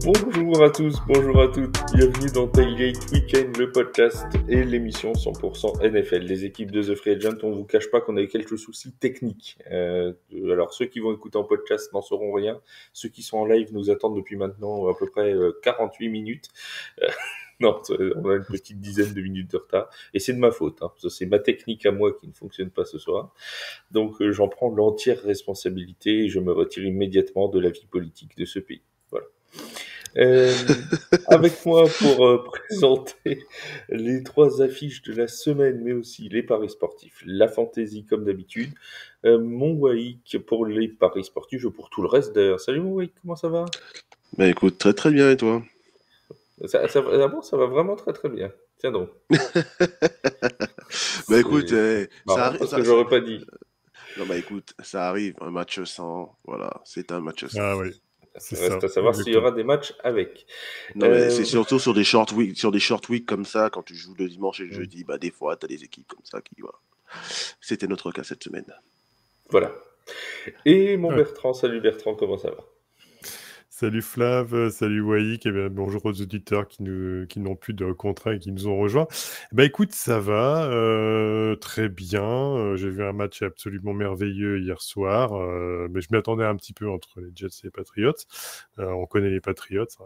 Bonjour à tous, bonjour à toutes, bienvenue dans Tailgate Weekend, le podcast et l'émission 100% NFL. Les équipes de The Free Agent, on vous cache pas qu'on a eu quelques soucis techniques. Alors ceux qui vont écouter en podcast n'en sauront rien, ceux qui sont en live nous attendent depuis maintenant à peu près 48 minutes. Non, on a une petite dizaine de minutes de retard, et c'est de ma faute, hein. C'est ma technique à moi qui ne fonctionne pas ce soir. Donc j'en prends l'entière responsabilité et je me retire immédiatement de la vie politique de ce pays. Voilà. Avec moi pour présenter les 3 affiches de la semaine, mais aussi les paris sportifs, la fantasy comme d'habitude, mon Waik pour les paris sportifs et pour tout le reste d'ailleurs. Salut mon Waik, comment ça va? Bah écoute, très très bien et toi? Ça va vraiment très très bien. Tiens donc, Bah écoute, c'est ça marrant arrive. parce que j'aurais pas dit. Non bah écoute, ça arrive, un match sans, voilà, c'est un match sans. Ah oui, c'est ça, Reste à savoir s'il y exactement. aura des matchs avec. Non mais c'est surtout sur des short weeks comme ça, quand tu joues le dimanche et le Hmm. jeudi, bah des fois t'as des équipes comme ça qui, voilà. C'était notre cas cette semaine. Voilà. Et mon Ouais. Bertrand, salut Bertrand, comment ça va? Salut Flav, salut Waïk, et bien bonjour aux auditeurs qui n'ont plus de contrat et qui nous ont rejoints. Bah écoute, ça va, très bien. J'ai vu un match absolument merveilleux hier soir, mais je m'y attendais un petit peu entre les Jets et les Patriots. On connaît les Patriots, hein.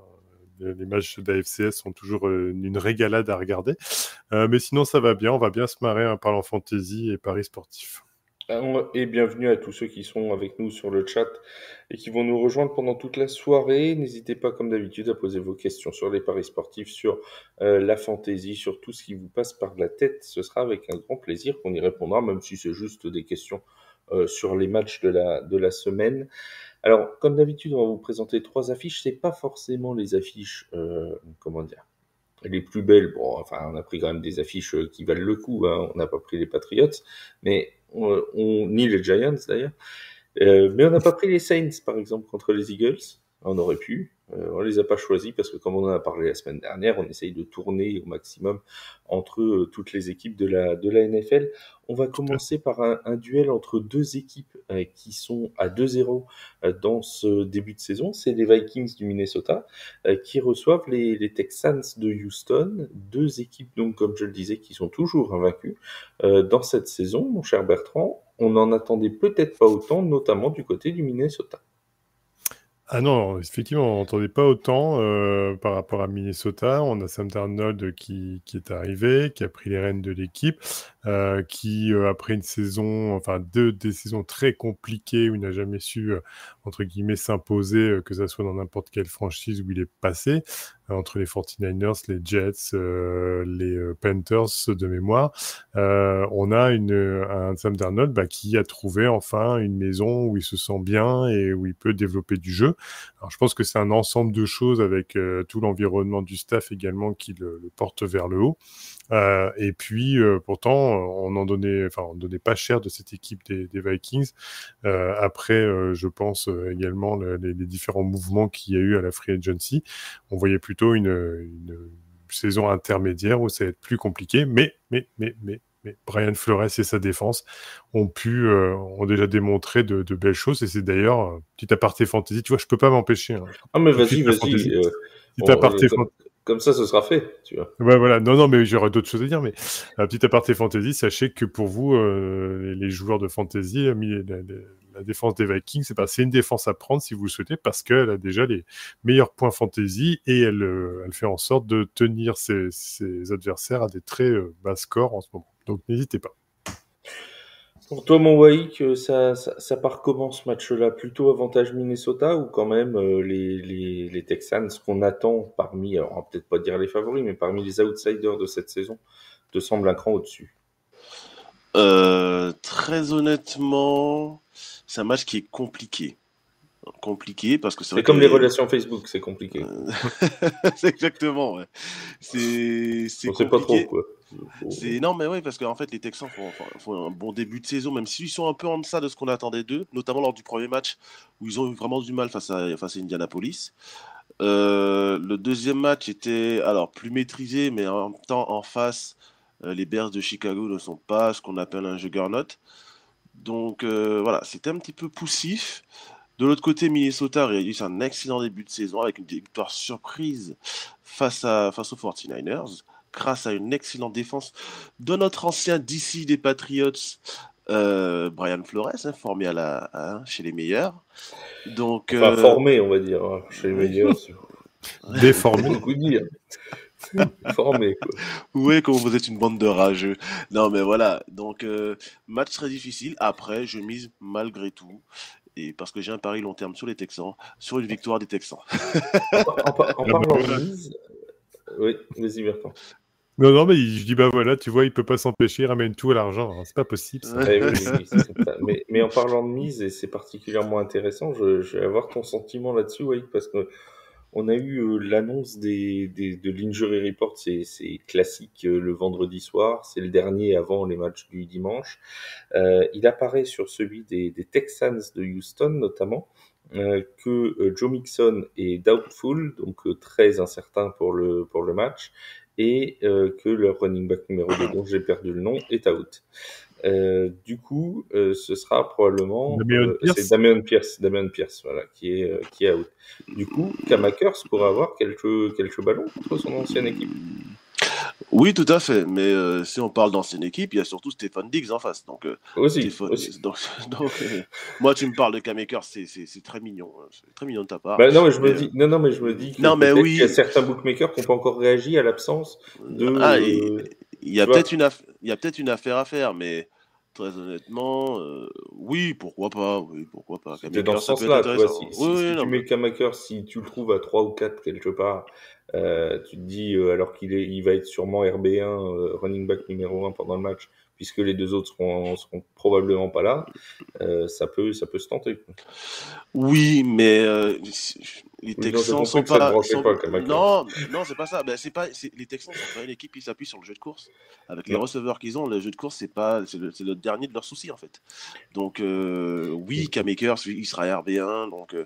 Les matchs d'AFCS sont toujours une régalade à regarder. Mais sinon, ça va bien, on va bien se marrer en parlant fantasy et paris sportifs. Et bienvenue à tous ceux qui sont avec nous sur le chat et qui vont nous rejoindre pendant toute la soirée. N'hésitez pas, comme d'habitude, à poser vos questions sur les paris sportifs, sur la fantaisie, sur tout ce qui vous passe par la tête. Ce sera avec un grand plaisir qu'on y répondra, même si c'est juste des questions sur les matchs de la semaine. Alors, comme d'habitude, on va vous présenter 3 affiches. C'est pas forcément les affiches, comment dire, les plus belles. Bon, enfin, on a pris quand même des affiches qui valent le coup, hein. On n'a pas pris les Patriots, mais ni les Giants d'ailleurs. Mais on n'a pas pris les Saints, par exemple, contre les Eagles. On aurait pu. On les a pas choisis parce que, comme on en a parlé la semaine dernière, on essaye de tourner au maximum entre toutes les équipes de la NFL. On va commencer par un duel entre 2 équipes qui sont à 2-0 dans ce début de saison. C'est les Vikings du Minnesota qui reçoivent les Texans de Houston. 2 équipes, donc, comme je le disais, qui sont toujours invaincues dans cette saison, mon cher Bertrand. On n'en attendait peut-être pas autant, notamment du côté du Minnesota. Ah non, effectivement, on n'entendait pas autant par rapport à Minnesota. On a Sam Darnold qui est arrivé, qui a pris les rênes de l'équipe, qui, après une saison, enfin des saisons très compliquées où il n'a jamais su, entre guillemets, s'imposer, que ça soit dans n'importe quelle franchise où il est passé, entre les 49ers, les Jets, les Panthers de mémoire. On a un Sam Darnold qui a trouvé enfin une maison où il se sent bien et où il peut développer du jeu. Alors, je pense que c'est un ensemble de choses avec tout l'environnement du staff également qui le porte vers le haut. Et puis, pourtant, on donnait pas cher de cette équipe des Vikings. Après, je pense également les différents mouvements qu'il y a eu à la Free Agency. On voyait plutôt une saison intermédiaire où ça va être plus compliqué, mais Brian Flores et sa défense ont déjà démontré de belles choses, et c'est d'ailleurs, petit aparté fantasy, tu vois, je peux pas m'empêcher, hein. Ah, mais Tout de suite, la vas-y. fantasy. Petit aparté Comme ça, ce sera fait, tu vois. Ouais, voilà. Non, mais j'aurais d'autres choses à dire, mais petit aparté fantasy, sachez que pour vous, les joueurs de fantasy, la défense des Vikings, c'est une défense à prendre si vous le souhaitez, parce qu'elle a déjà les meilleurs points fantasy et elle fait en sorte de tenir ses adversaires à des très bas scores en ce moment. Donc n'hésitez pas. Pour toi, mon Waik, ça part comment ce match-là? Plutôt avantage Minnesota ou quand même les Texans, ce qu'on attend parmi, alors on va peut-être pas dire les favoris, mais parmi les outsiders de cette saison, te semble un cran au-dessus? Très honnêtement, c'est un match qui est compliqué. Compliqué parce que c'est C'est vrai comme les que relations Facebook, c'est compliqué. c'est exactement, ouais. C'est On sait pas trop, compliqué. quoi. Non, mais oui, parce qu'en fait, les Texans font un bon début de saison, même s'ils sont un peu en deçà de ce qu'on attendait d'eux, notamment lors du premier match où ils ont eu vraiment du mal face à Indianapolis. Le deuxième match était alors plus maîtrisé, mais en même temps en face, les Bears de Chicago ne sont pas ce qu'on appelle un juggernaut. Donc voilà, c'était un petit peu poussif. De l'autre côté, Minnesota réalise un excellent début de saison avec une victoire surprise face aux 49ers, grâce à une excellente défense de notre ancien DC des Patriots, Brian Flores, formé chez les meilleurs. Donc, Enfin, formé, on va dire, hein, chez les meilleurs. Déformé. Beaucoup dire. Formé, quoi. Oui, comme vous êtes une bande de rageux. Non, mais voilà. Donc, match très difficile. Après, je mise malgré tout, et parce que j'ai un pari long terme sur les Texans, sur une victoire des Texans. En parlant de mise, oui, vas-y, Bertrand. Non, mais je dis, bah voilà, tu vois, il peut pas s'empêcher, il ramène tout à l'argent. Hein. C'est pas possible, ça. Mais en parlant de mise, et c'est particulièrement intéressant, je vais avoir ton sentiment là-dessus, oui, parce que on a eu l'annonce de l'Injury Report, c'est classique le vendredi soir, c'est le dernier avant les matchs du dimanche. Il apparaît sur celui des Texans de Houston notamment, que Joe Mixon est doubtful, donc très incertain pour le match, et que leur running back numéro 2, dont j'ai perdu le nom, est out. Du coup, ce sera probablement c'est Dameon Pierce, voilà, qui est out. Du coup, Cam Akers pourrait avoir quelques ballons contre son ancienne équipe. Oui, tout à fait. Mais si on parle d'ancienne équipe, il y a surtout Stefon Diggs en face. Donc, aussi. Moi, tu me parles de Cam Akers, c'est très mignon. Hein. C'est très mignon de ta part. Bah, non, mais je me dis que peut-être oui. qu'il y a certains bookmakers qui n'ont pas encore réagi à l'absence de. Il y a peut-être une affaire à faire, mais très honnêtement, oui, pourquoi pas. C'est dans ce sens-là, tu vois, si tu mets Cam Akers, si tu le trouves à 3 ou 4 quelque part, tu te dis, alors il va être sûrement RB1, running back numéro 1 pendant le match, puisque les deux autres seront probablement pas là, ça peut se tenter. Oui, mais les Texans sont pas. Non, c'est pas ça. Les Texans sont pas une équipe qui s'appuie sur le jeu de course. Avec les receveurs qu'ils ont, le jeu de course, c'est le dernier de leurs soucis en fait. Donc oui, Cam Akers, il sera RB1, donc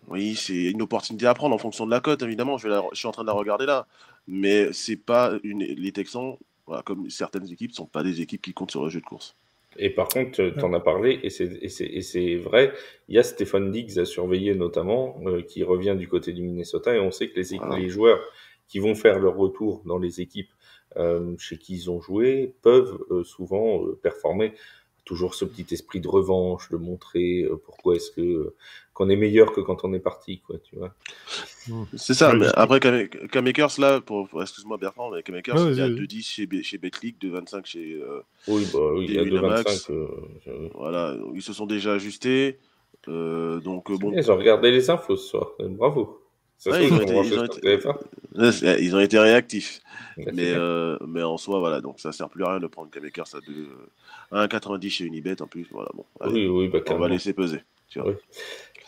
oui, c'est une opportunité à prendre en fonction de la cote, évidemment. Je suis en train de la regarder là, mais c'est pas les Texans, voilà, comme certaines équipes, sont pas des équipes qui comptent sur le jeu de course. Et par contre, tu en as parlé, et c'est vrai, il y a Stefon Diggs à surveiller notamment, qui revient du côté du Minnesota, et on sait que les joueurs qui vont faire leur retour dans les équipes chez qui ils ont joué peuvent souvent performer. Toujours ce petit esprit de revanche, de montrer pourquoi est-ce qu'on est meilleur que quand on est parti, quoi, tu vois. C'est ça, mais après, Cam Akers, là, excuse-moi Bertrand, mais Cam Akers, il est à 2,10 chez BetLeague, 2,25 chez oui, il y a 2,25. Voilà, ils se sont déjà ajustés. Donc, bon. Ils ont regardé les infos ce soir, bravo. Ils ont été réactifs. Mais en soi, voilà, donc ça sert plus à rien de prendre Cam Akers à 1,90 chez Unibet en plus. Voilà, bon, allez, on va laisser peser. Tu vois. Oui.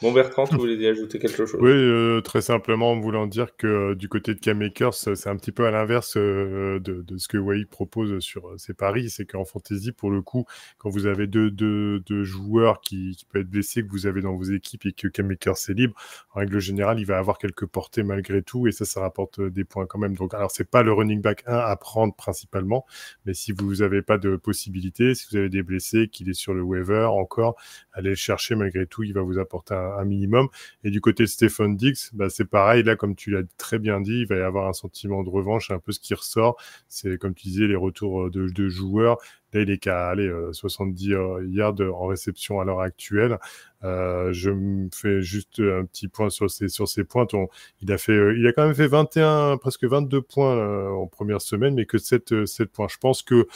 Bon, Bertrand, tu voulais ajouter quelque chose? Oui, très simplement en voulant dire que du côté de Cam Akers, c'est un petit peu à l'inverse de ce que Wade propose sur ses paris. C'est qu'en fantasy, pour le coup, quand vous avez deux joueurs qui peuvent être blessés, que vous avez dans vos équipes et que Cam Akers est libre, en règle générale, il va avoir quelques portées malgré tout et ça rapporte des points quand même. Donc, alors, c'est pas le running back 1 à prendre principalement, mais si vous n'avez pas de possibilité, si vous avez des blessés, qu'il est sur le waiver encore, allez le chercher malgré tout, il va vous apporter un minimum. Et du côté de Stefon Diggs, c'est pareil. Là, comme tu l'as très bien dit, il va y avoir un sentiment de revanche. C'est un peu ce qui ressort. C'est, comme tu disais, les retours de joueurs. Là, il est qu'à 70 yards en réception à l'heure actuelle. Je me fais juste un petit point sur ses points. Il a quand même fait 21, presque 22 points en première semaine, mais que 7 points. Je pense que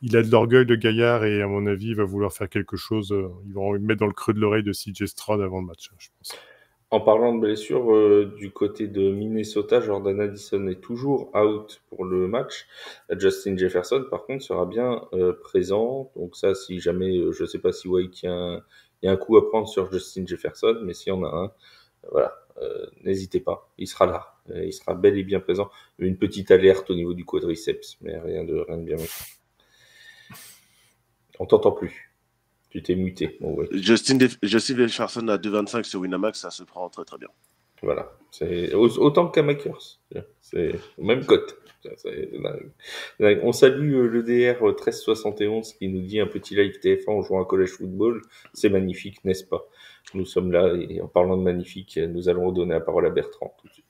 il a de l'orgueil de gaillard et à mon avis, il va vouloir faire quelque chose. Ils vont le mettre dans le creux de l'oreille de CJ Stroud avant le match, je pense. En parlant de blessure, du côté de Minnesota, Jordan Addison est toujours out pour le match. Justin Jefferson, par contre, sera bien présent. Donc ça, si jamais, je ne sais pas si Wake, il y a un coup à prendre sur Justin Jefferson, mais s'il y en a un, voilà, n'hésitez pas, il sera là. Il sera bel et bien présent. Une petite alerte au niveau du quadriceps, mais rien de bien méchant. On t'entend plus. Tu t'es muté. Bon, ouais. Justin Jefferson à 2,25 sur Winamax, ça se prend très très bien. Voilà. C'est autant que Kamakers. C'est même cote. On salue le DR 1371 qui nous dit un petit live TF1 en jouant à College Football. C'est magnifique, n'est-ce pas? Nous sommes là et en parlant de magnifique, nous allons redonner la parole à Bertrand tout de suite.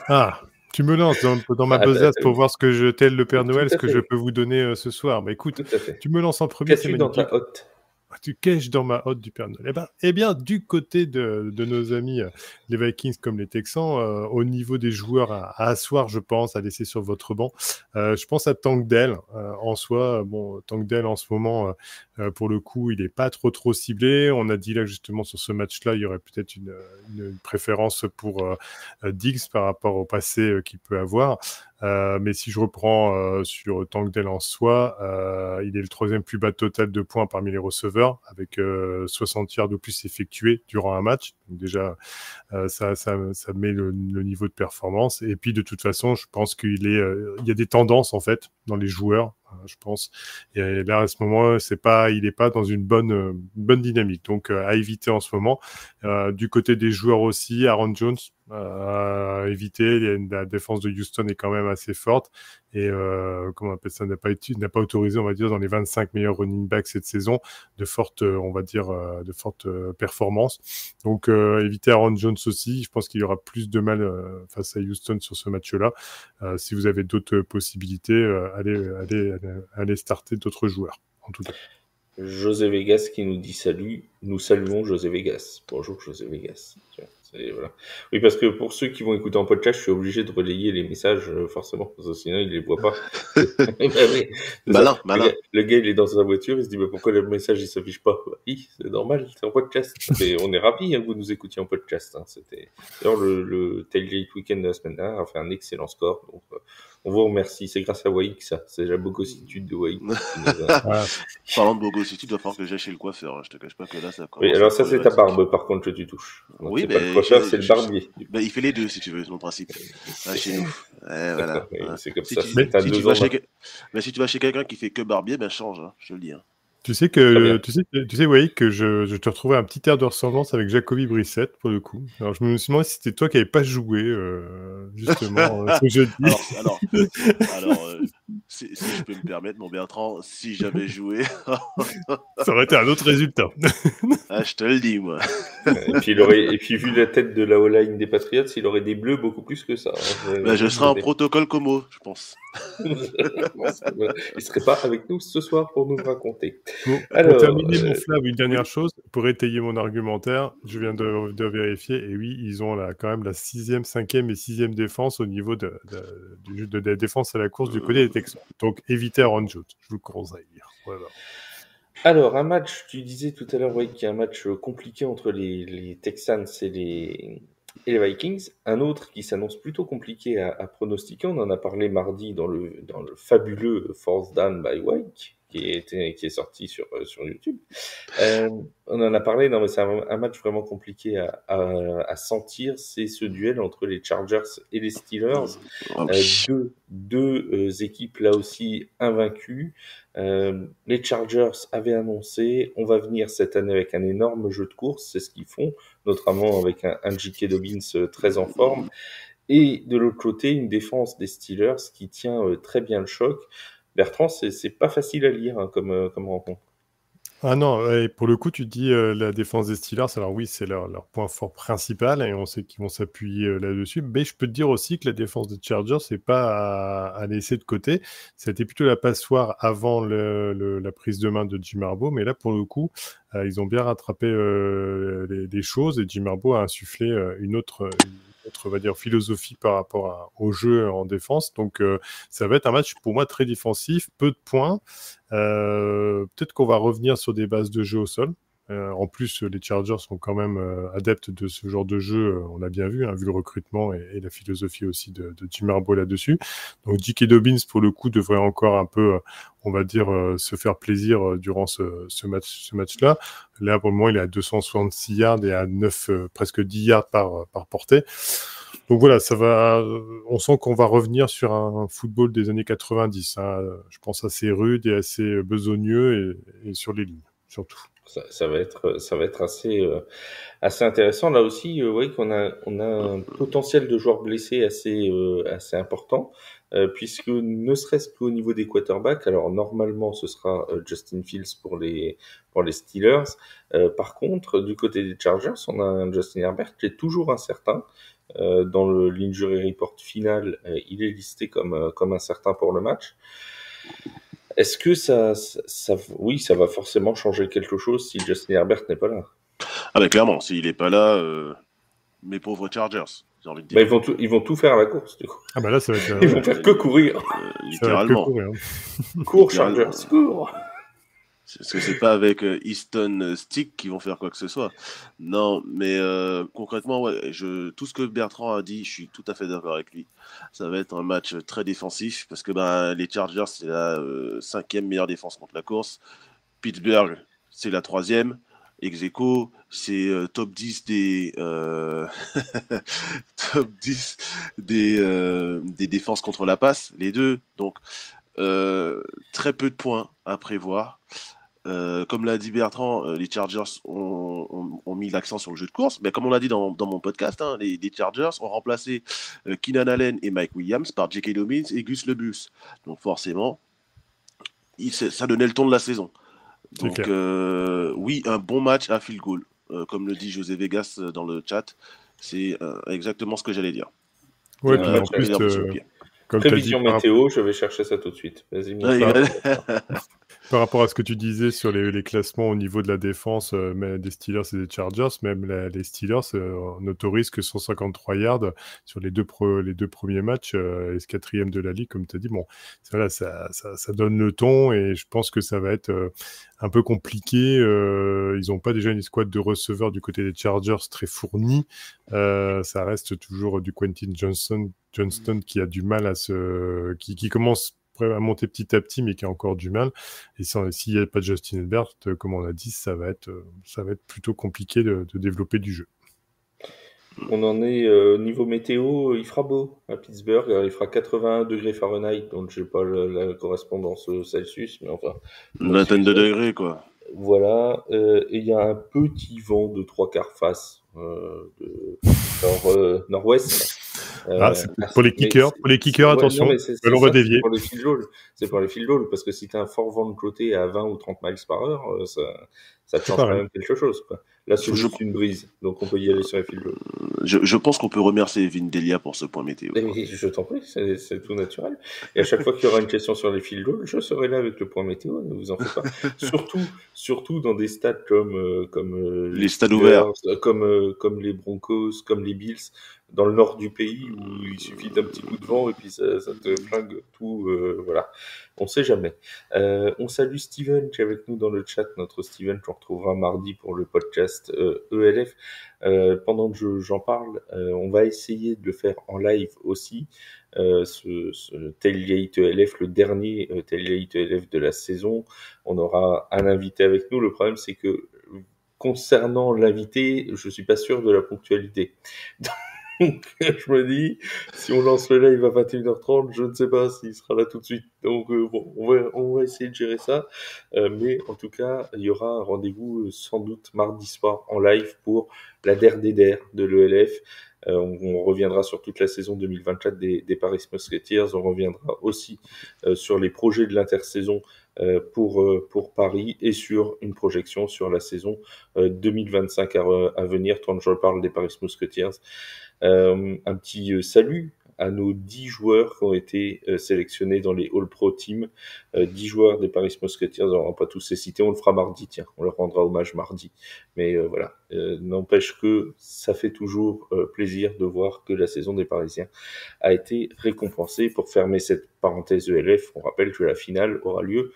Ah, tu me lances dans ma besace pour voir ce que je tel le Père Noël, ce que je peux vous donner ce soir. Mais écoute, tu me lances en premier, c'est magnifique. Qu'as-tu dans ta hotte? Tu caches dans ma hotte du Père Noël. Eh bien, du côté de nos amis, les Vikings comme les Texans, au niveau des joueurs à asseoir, je pense, à laisser sur votre banc, je pense à Tank Dell. En soi, bon, Tank Dell en ce moment, pour le coup, il n'est pas trop ciblé. On a dit là justement sur ce match-là, il y aurait peut-être une préférence pour Diggs par rapport au passé qu'il peut avoir. Mais si je reprends sur Tank Dell en soi, il est le 3e plus bas total de points parmi les receveurs, avec 60 yards de plus effectués durant un match. Donc déjà, ça met le niveau de performance. Et puis de toute façon, je pense qu'il y a des tendances en fait dans les joueurs, je pense. Et là, à ce moment, il n'est pas dans une bonne dynamique. Donc à éviter en ce moment. Du côté des joueurs aussi, Aaron Jones, éviter. La défense de Houston est quand même assez forte et comment on appelle ça, n'a pas autorisé, on va dire, dans les 25 meilleurs running backs cette saison de fortes performances. Donc éviter Aaron Jones aussi. Je pense qu'il y aura plus de mal face à Houston sur ce match-là. Si vous avez d'autres possibilités, allez starter d'autres joueurs en tout cas. José Vegas qui nous dit salut. Nous saluons José Vegas. Bonjour José Vegas. Voilà. Oui, parce que pour ceux qui vont écouter en podcast, je suis obligé de relayer les messages, forcément, parce que sinon ils les voient pas. Oui, malin. Le gars, il est dans sa voiture, il se dit pourquoi le message il s'affiche pas? Oui, c'est normal, c'est en podcast. Et on est ravis que vous nous écoutiez en podcast. C'était d'ailleurs le Tailgate Weekend de la semaine dernière a fait un excellent score. Donc, on vous remercie. C'est grâce à Waïk, ça. C'est la bogossitude de Waïk. Parlant de bogossitude, il va falloir que j'aille chez le coiffeur. Hein. Je te cache pas que là, ça commence. Oui, alors ça, c'est ta barbe, par contre, que tu touches. Donc, oui, mais pas le coiffeur, c'est le barbier. Il fait les deux, si tu veux, c'est mon principe. Là, chez nous. Voilà. Oui, c'est comme si ça. Si tu vas chez quelqu'un qui fait que barbier, ben change, hein, je te le dis. Hein. Tu sais, Wade, que je te retrouvais un petit air de ressemblance avec Jacoby Brissett, pour le coup. Alors, je me suis demandé si c'était toi qui n'avais pas joué, justement, ce jeudi. Alors si je peux me permettre, mon Bertrand, si j'avais joué... ça aurait été un autre résultat. Je te le dis, moi. Et puis, vu la tête de la O-line des Patriots, il aurait des bleus beaucoup plus que ça. Hein. Je serais en protocole Como, je pense. Il serait pas avec nous ce soir pour nous raconter. Bon, pour terminer, mon Flav, une dernière chose, pour étayer mon argumentaire, je viens de vérifier, et oui, ils ont quand même la 6e, 5e et 6e défense au niveau de la défense à la course du côté des Texans. Donc, évitez Aaron Jones, je vous conseille. Voilà. Alors, un match, tu disais tout à l'heure, qu'il y a un match compliqué entre les Texans et les Vikings. Un autre qui s'annonce plutôt compliqué à pronostiquer. On en a parlé mardi dans le fabuleux Fourth Down by Wake qui est sorti sur YouTube. On en a parlé, non mais c'est un match vraiment compliqué à sentir. C'est ce duel entre les Chargers et les Steelers. Deux équipes là aussi invaincues. Les Chargers avaient annoncé on va venir cette année avec un énorme jeu de course, c'est ce qu'ils font, notamment avec un J.K. Dobbins très en forme, et de l'autre côté une défense des Steelers qui tient très bien le choc. Bertrand, c'est pas facile à lire comme rencontre. Ah non, et pour le coup, tu dis la défense des Steelers, alors oui, c'est leur point fort principal, et on sait qu'ils vont s'appuyer là-dessus, mais je peux te dire aussi que la défense des Chargers, c'est pas à laisser de côté, c'était plutôt la passoire avant la prise de main de Jim Harbaugh, mais là, pour le coup, ils ont bien rattrapé les choses, et Jim Harbaugh a insufflé une autre, on va dire, philosophie par rapport au jeu en défense. Donc, ça va être un match pour moi très défensif, peu de points. Peut-être qu'on va revenir sur des bases de jeu au sol. En plus, les Chargers sont quand même adeptes de ce genre de jeu. On l'a bien vu, vu le recrutement et la philosophie aussi de Jim Harbaugh là-dessus. Donc, J.K. Dobbins, pour le coup, devrait encore un peu, on va dire, se faire plaisir durant ce match-là. Là, pour le moment, il est à 266 yards et à presque 10 yards par portée. Donc voilà, on sent qu'on va revenir sur un football des années 90. Je pense assez rude et assez besogneux et sur les lignes. surtout. Ça va être assez intéressant. Là aussi, oui, on a un potentiel de joueurs blessés assez important, puisque ne serait-ce qu'au niveau des quarterbacks, alors normalement ce sera Justin Fields pour les Steelers. Par contre, du côté des Chargers, on a un Justin Herbert qui est toujours incertain. Dans l'injury report final, il est listé comme incertain pour le match. Est-ce que oui, ça va forcément changer quelque chose si Justin Herbert n'est pas là? Ah mais clairement, s'il n'est pas là, mes pauvres Chargers, j'ai envie de dire. Bah, ils vont tout faire à la course, du coup. Ah bah là, ça va être... Ils vont faire que courir. Littéralement. Cours, Chargers, cours. Parce que c'est pas avec Easton Stick qu'ils vont faire quoi que ce soit. Non, mais concrètement, ouais, tout ce que Bertrand a dit, je suis tout à fait d'accord avec lui. Ça va être un match très défensif parce que les Chargers, c'est la 5e meilleure défense contre la course. Pittsburgh, c'est la 3e. Ex-aequo, c'est top 10 top 10 des défenses contre la passe, les deux. Donc, très peu de points à prévoir. Comme l'a dit Bertrand, les Chargers ont mis l'accent sur le jeu de course. Mais comme on l'a dit dans mon podcast, hein, les Chargers ont remplacé Keenan Allen et Mike Williams par J.K. Dobbins et Gus Lebus. Donc forcément, ça donnait le ton de la saison. Donc oui, un bon match à field goal. Comme le dit José Vegas dans le chat, c'est exactement ce que j'allais dire. Ouais, puis en plus, comme prévision météo, je vais chercher ça tout de suite. Vas-y, par rapport à ce que tu disais sur les classements au niveau de la défense des Steelers et des Chargers, même les Steelers n'autorisent que 153 yards sur les deux premiers matchs, et ce 4e de la ligue, comme tu as dit. Bon, voilà, ça donne le ton, et je pense que ça va être un peu compliqué. Ils n'ont pas déjà une escouade de receveurs du côté des Chargers très fournie. Ça reste toujours du Quentin Johnston qui a du mal qui commence à monter petit à petit, mais qui a encore du mal. Et s'il n'y a pas de Justin Herbert, comme on a dit, ça va être plutôt compliqué de développer du jeu. On en est niveau météo, il fera beau à Pittsburgh, il fera 81 degrés Fahrenheit, donc je n'ai pas la correspondance Celsius, mais enfin... Une vingtaine de degrés, quoi. Voilà, et il y a un petit vent de 3/4 face nord-ouest. C'est pour les kickers, attention, on va dévier. C'est pour les field goals, parce que si tu as un fort vent de côté à 20 ou 30 miles par heure, ça te change quand même quelque chose, quoi. Là, c'est juste une brise, donc on peut y aller sur les field goals. Je pense qu'on peut remercier Vindelia pour ce point météo. Et je t'en prie, c'est tout naturel. Et à chaque fois qu'il y aura une question sur les field goals, je serai là avec le point météo, ne vous en faites pas. Surtout dans des stades comme les stades ouverts, comme les Broncos, comme les Bills, dans le nord du pays, où il suffit d'un petit coup de vent et puis ça te flingue tout. Voilà, on sait jamais. On salue Steven qui est avec nous dans le chat, notre Steven qu'on retrouvera mardi pour le podcast ELF. Pendant que j'en parle, on va essayer de le faire en live aussi, ce Tailgate ELF, le dernier Tailgate ELF de la saison. On aura un invité avec nous. Le problème, c'est que concernant l'invité, je suis pas sûr de la ponctualité. Donc, je me dis, si on lance le live à 21h30, je ne sais pas s'il sera là tout de suite. Donc, bon, on va essayer de gérer ça. Mais en tout cas, il y aura un rendez-vous sans doute mardi soir en live pour la DER des DER de l'ELF. On reviendra sur toute la saison 2024 des Paris Musketeers. On reviendra aussi sur les projets de l'intersaison pour Paris et sur une projection sur la saison 2025 à venir, tant que je parle des Paris Musketeers. Un petit salut à nos 10 joueurs qui ont été sélectionnés dans les All-Pro Teams. 10 joueurs des Paris Musketeers, on va pas tous les citer, on le fera mardi, tiens, on leur rendra hommage mardi. Mais voilà, n'empêche que ça fait toujours plaisir de voir que la saison des Parisiens a été récompensée. Pour fermer cette parenthèse ELF, on rappelle que la finale aura lieu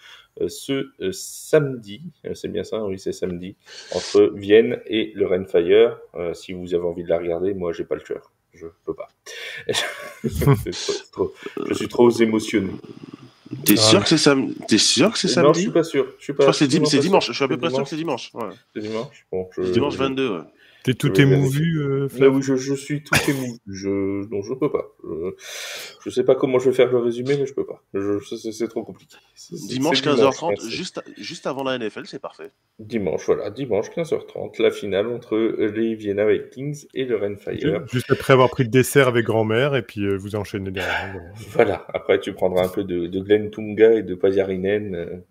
ce samedi, c'est bien ça, oui c'est samedi, entre Vienne et le Rheinfire. Si vous avez envie de la regarder, moi j'ai pas le cœur, je peux pas. Je suis trop émotionné. T'es sûr que c'est samedi? Non, je suis pas sûr. Je crois que c'est dimanche. Je suis à peu près sûr que c'est dimanche. Ouais. C'est dimanche. Bon, dimanche 22. Ouais. T'es Je tout vais vérifier. émouvu, Là Flav? où je suis tout ému. Non, je peux pas. Je sais pas comment je vais faire le résumé, mais je peux pas. C'est trop compliqué. C'est Dimanche dimanche, hein, 15h30, juste avant la NFL, c'est parfait. dimanche, voilà. Dimanche, 15h30, la finale entre les Vienna Vikings et le Renfire. Juste après avoir pris le dessert avec grand-mère, et puis vous enchaînez derrière. Voilà. Voilà. Après, tu prendras un peu de Glenn Tunga et de Pajarinen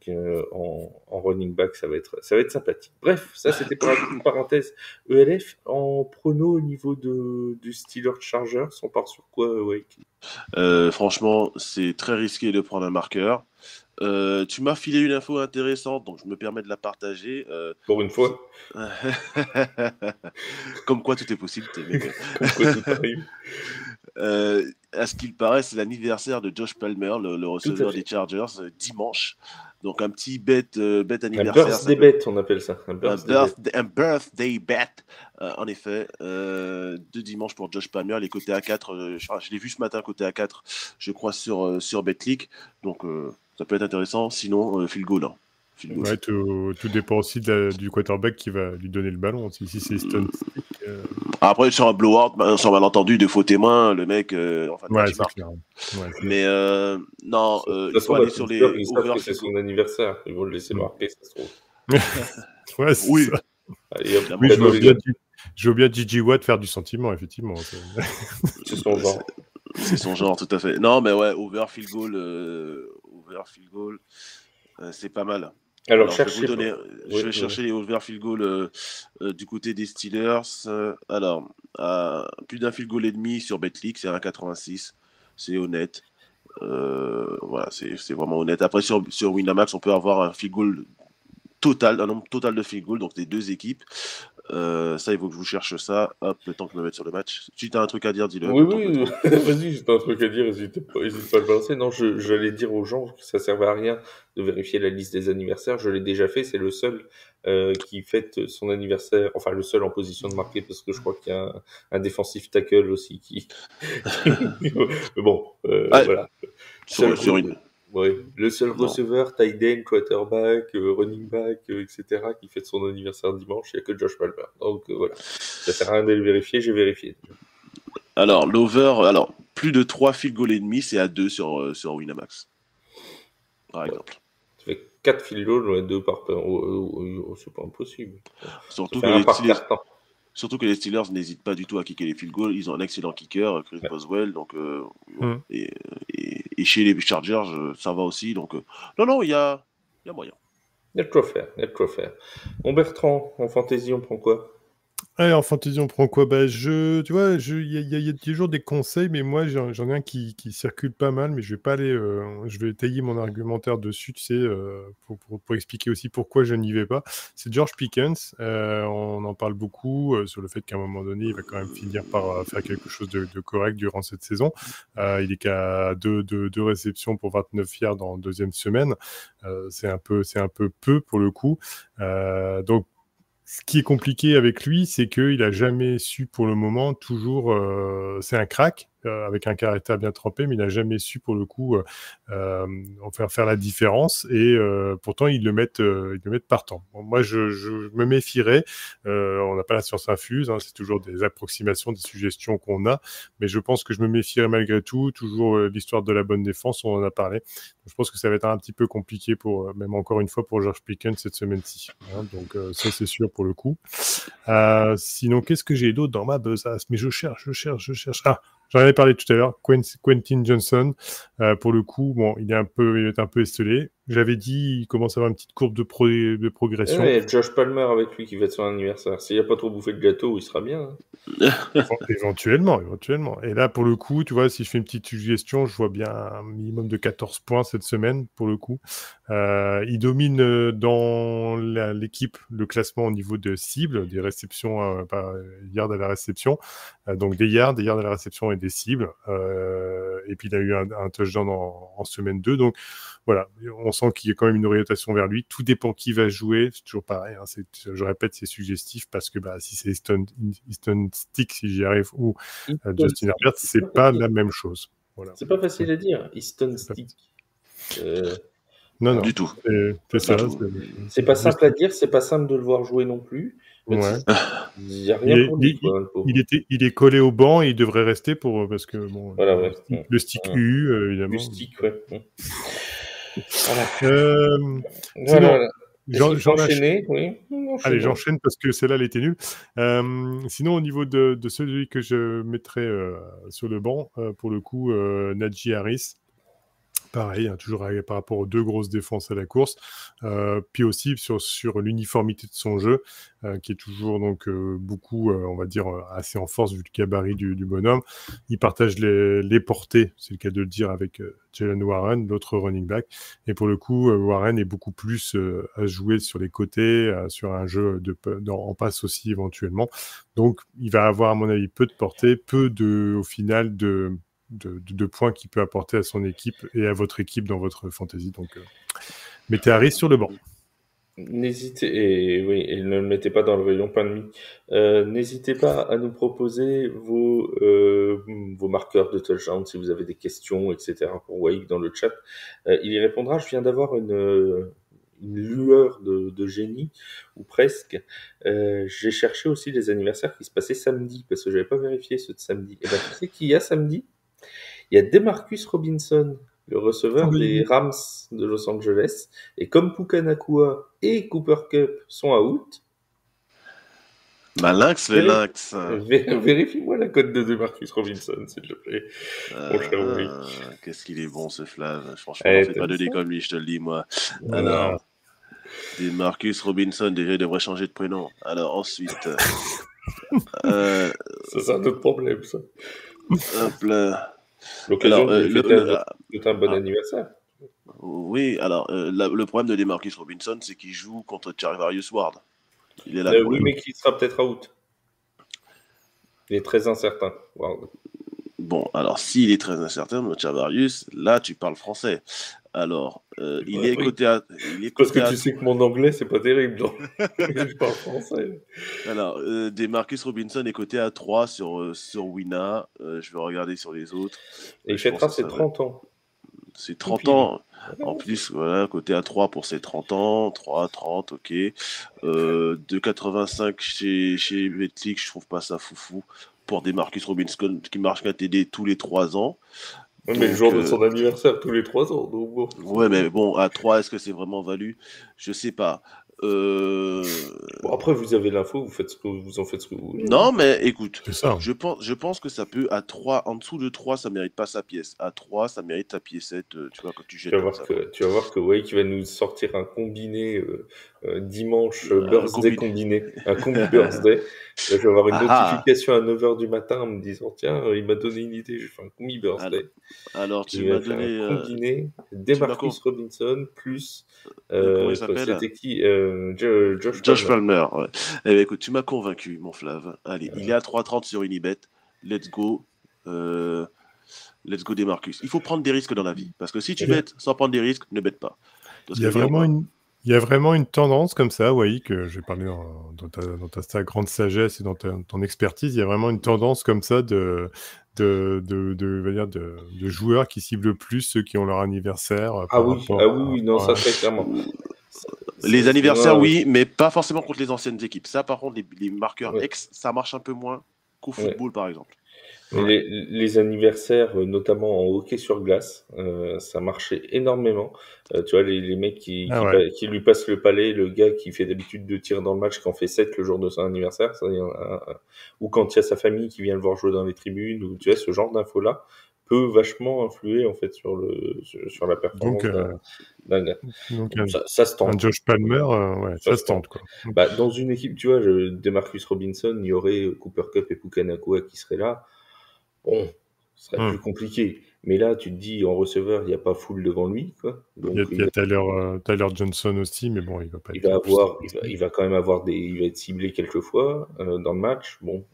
en running back. Ça va être sympathique. Bref, ça, c'était pour la petite parenthèse. ELF, en prono au niveau du Steelers Chargers, on part sur quoi, Wake? Franchement, c'est très risqué de prendre un marqueur. Tu m'as filé une info intéressante, donc je me permets de la partager. Pour une fois. Comme quoi tout est possible, mec. Comme quoi tout arrive. À ce qu'il paraît, c'est l'anniversaire de Josh Palmer, le receveur des Chargers, dimanche. Donc un petit bet anniversaire. Un birthday bet, on appelle ça. Un birthday bet, en effet, de dimanche pour Josh Palmer. Les côtés A4, je l'ai vu ce matin côté A4, je crois, sur Betclic. Donc ça peut être intéressant. Sinon, field goal. Ouais, tout dépend aussi du quarterback qui va lui donner le ballon. Si c'est Stone Stick. Après, sur un blowout, sans malentendu, de faux témoins, le mec, en fin de match, c'est marque. clair. Ouais, Mais non, il faut aller sur les over. C'est son anniversaire. Ils vont le laisser marquer, ça se trouve. Ouais, c'est Oui. ça. Allez, hop, Oui, je vois bien Gigi Watt faire du sentiment, effectivement. C'est son genre. C'est son genre, tout à fait. Non, mais ouais, over field goal, c'est pas mal. Alors je vais chercher les over field goal du côté des Steelers. Alors, plus d'un field goal et demi sur Betclic, c'est 1,86. C'est honnête. Voilà, c'est vraiment honnête. Après, sur Winamax, on peut avoir un field goal total, un nombre total de field goal, donc des deux équipes. Ça, il faut que je vous cherche ça. Hop, le temps que je me mette sur le match. Si tu as un truc à dire, dis-le. Oui. Vas-y, j'ai un truc à dire, n'hésite pas à le balancer. Non, j'allais dire aux gens que ça servait à rien de vérifier la liste des anniversaires. Je l'ai déjà fait, c'est le seul qui fête son anniversaire, enfin le seul en position de marquer, parce que je crois qu'il y a un défensif tackle aussi qui... Mais bon, voilà. Sur une... Ouais, le seul receveur, tight end, quarterback, running back, etc., qui fête son anniversaire dimanche, il n'y a que Josh Palmer. Donc voilà, ça sert à rien de le vérifier, j'ai vérifié. Alors, plus de 3 field goal et demi, c'est à 2 sur Winamax. Par exemple. Ça fait 4 field goals, 2 par... c'est pas impossible. Surtout que les Steelers n'hésitent pas du tout à kicker les field goals. Ils ont un excellent kicker, Chris Boswell. Donc, et chez les Chargers, ça va aussi. Donc, non, il y a moyen. Il y a de quoi faire. Bon, Bertrand, en fantasy, on prend quoi? Allez, en fantasy, on prend quoi? Tu vois, il y a toujours des conseils, mais moi, j'en ai un qui circule pas mal, mais je vais pas aller, je vais étayer mon argumentaire dessus, tu sais, pour expliquer aussi pourquoi je n'y vais pas. C'est George Pickens. On en parle beaucoup sur le fait qu'à un moment donné, il va quand même finir par faire quelque chose de correct durant cette saison. Il est qu'à deux réceptions pour 29 yards en deuxième semaine. C'est un peu peu pour le coup. Donc, ce qui est compliqué avec lui, c'est qu'il n'a jamais su pour le moment, toujours, c'est un crack, avec un caractère bien trempé, mais il n'a jamais su pour le coup faire la différence, et pourtant ils le mettent partant. Bon, moi je me méfierais, on n'a pas la science infuse, hein, c'est toujours des approximations, des suggestions qu'on a, mais je pense que je me méfierais malgré tout, toujours l'histoire de la bonne défense, on en a parlé. Je pense que ça va être un petit peu compliqué même encore une fois pour George Pickens cette semaine-ci, hein, donc ça c'est sûr pour le coup. Sinon, qu'est-ce que j'ai d'autre dans ma besace? Mais je cherche. Ah, j'en avais parlé tout à l'heure, Quentin Johnson. Pour le coup, bon, il est un peu estelé. J'avais dit, il commence à avoir une petite courbe de progression. Il y a Josh Palmer avec lui qui fête son anniversaire. S'il n'a pas trop bouffé de gâteau, il sera bien. Hein. Éventuellement. Et là, pour le coup, tu vois, si je fais une petite suggestion, je vois bien un minimum de 14 points cette semaine, pour le coup. Il domine dans l'équipe le classement au niveau de cibles, des réceptions, yards à la réception. Donc des yards à la réception et des cibles. Et puis il a eu un touchdown en semaine 2. Donc voilà, on sent qu'il y a quand même une orientation vers lui. Tout dépend qui va jouer. C'est toujours pareil. Hein, je répète, c'est suggestif parce que si c'est Easton Stick, si j'y arrive, ou Justin Herbert, c'est pas la même chose. Voilà. C'est pas facile à dire. Easton Stick. Non. Du tout. C'est ça. C'est pas simple à dire, c'est pas simple de le voir jouer non plus. Ouais. Il n'y a rien pour lui, quoi, le pauvre. Il est collé au banc et il devrait rester parce que bon, Voilà, ouais. le stick U, évidemment. Le stick, ouais. Voilà. Sinon, j'enchaîne. Oui. Allez, j'enchaîne parce que celle-là, elle était nulle. Sinon, au niveau de celui que je mettrais sur le banc, pour le coup, Najee Harris. Pareil, hein, toujours par rapport aux deux grosses défenses à la course, puis aussi sur l'uniformité de son jeu, qui est toujours donc beaucoup, on va dire, assez en force vu le gabarit du bonhomme. Il partage les portées, c'est le cas de le dire, avec Jaylen Warren, l'autre running back. Et pour le coup, Warren est beaucoup plus à jouer sur les côtés, sur un jeu en passe aussi éventuellement. Donc, il va avoir, à mon avis, peu de portée, au final, de points qu'il peut apporter à son équipe et à votre équipe dans votre fantasy. Donc, mettez Harris sur le banc. N'hésitez, et ne le mettez pas dans le rayon pain de mie. N'hésitez pas à nous proposer vos marqueurs de touchdown si vous avez des questions, etc. pour Waïk dans le chat. Il y répondra. Je viens d'avoir une lueur de génie, ou presque. J'ai cherché aussi les anniversaires qui se passaient samedi, parce que j'avais pas vérifié ceux de samedi. Et ben, tu sais qui y a samedi? Il y a Demarcus Robinson, le receveur des Rams de Los Angeles. Et comme Puka Nacua et Cooper Kupp sont out, lynx. Vérifie-moi la cote de Demarcus Robinson, s'il te plaît. Mon cher Wally. Qu'est-ce qu'il est bon, ce Flav. Franchement, on fait pas de comme lui, je te le dis, moi. Alors, Demarcus Robinson, déjà, il devrait changer de prénom. Alors, ensuite... Ça, c'est un autre problème, ça. Hop là. L'occasion de un bon anniversaire. Oui, alors, le problème de Demarcus Robinson, c'est qu'il joue contre Charvarius Ward. Il est là oui, mais qui sera peut-être out. Il est très incertain, Ward. Bon, alors, s'il est très incertain, Charvarius, là, tu parles français. Alors, il est coté à... Parce que tu sais que mon anglais, c'est pas terrible, donc je parle français. Alors, Demarcus Robinson est coté à 3 sur Wina. Je vais regarder sur les autres. Et il fêtera ses 30 ans. C'est 30 ans. En plus, voilà, côté à 3 pour ses 30 ans. 3, 30, ok. 2,85 chez Betclic, je trouve pas ça foufou. Pour Demarcus Robinson qui marche qu'un TD tous les 3 ans. Oui, mais le jour de son anniversaire, tous les 3 ans. Donc bon. Ouais, mais bon, à 3, est-ce que c'est vraiment valu? Je sais pas. Bon, après, vous avez l'info, vous en faites ce que vous voulez. Non, mais écoute, ça. je pense que ça peut, à 3, en dessous de 3, ça mérite pas sa pièce. À 3, ça mérite sa piécette, tu vois, quand tu jettes tu vas voir que Wake va nous sortir un combiné dimanche birthday combiné. Un combi birthday. Là, je vais avoir une notification à 9h du matin en me disant, tiens, il m'a donné une idée, j'ai fait un combi birthday. Alors tu m'as donné... un combiné Demarcus Robinson plus... c'était qui Josh Palmer, ouais. Eh bien, écoute, tu m'as convaincu, mon Flav. Allez, il est à 3,30 sur Unibet. Let's go. Let's go Demarcus. Il faut prendre des risques dans la vie. Parce que si tu bêtes sans prendre des risques, ne bête pas. Il y a vraiment une tendance comme ça, Wai, que j'ai parlé dans ta grande sagesse et dans ton expertise. Il y a vraiment une tendance comme ça de joueurs qui ciblent plus ceux qui ont leur anniversaire. Oui, non, ça très clairement. Les anniversaires, oui, mais pas forcément contre les anciennes équipes. Ça, par contre, les marqueurs ex, ça marche un peu moins qu'au football, par exemple. Les anniversaires, notamment en hockey sur glace, ça marchait énormément. Tu vois, les mecs qui lui passent le palais, le gars qui fait d'habitude 2 tirs dans le match, qui en fait 7 le jour de son anniversaire, ou quand il y a sa famille qui vient le voir jouer dans les tribunes, ou tu vois, ce genre d'infos-là peut vachement influer en fait sur la performance d'un gars. Donc ça se tente. Un Josh Palmer, ça se tente quoi. Bah, dans une équipe, tu vois, Demarcus Robinson, il y aurait Cooper Kupp et Puka Nacua qui seraient là. Bon, ce serait plus compliqué. Mais là, tu te dis, en receveur, il n'y a pas full devant lui, quoi. Donc, il y a Tyler Johnson aussi, mais bon, il va pas il va quand même il va être ciblé quelques fois dans le match. Bon,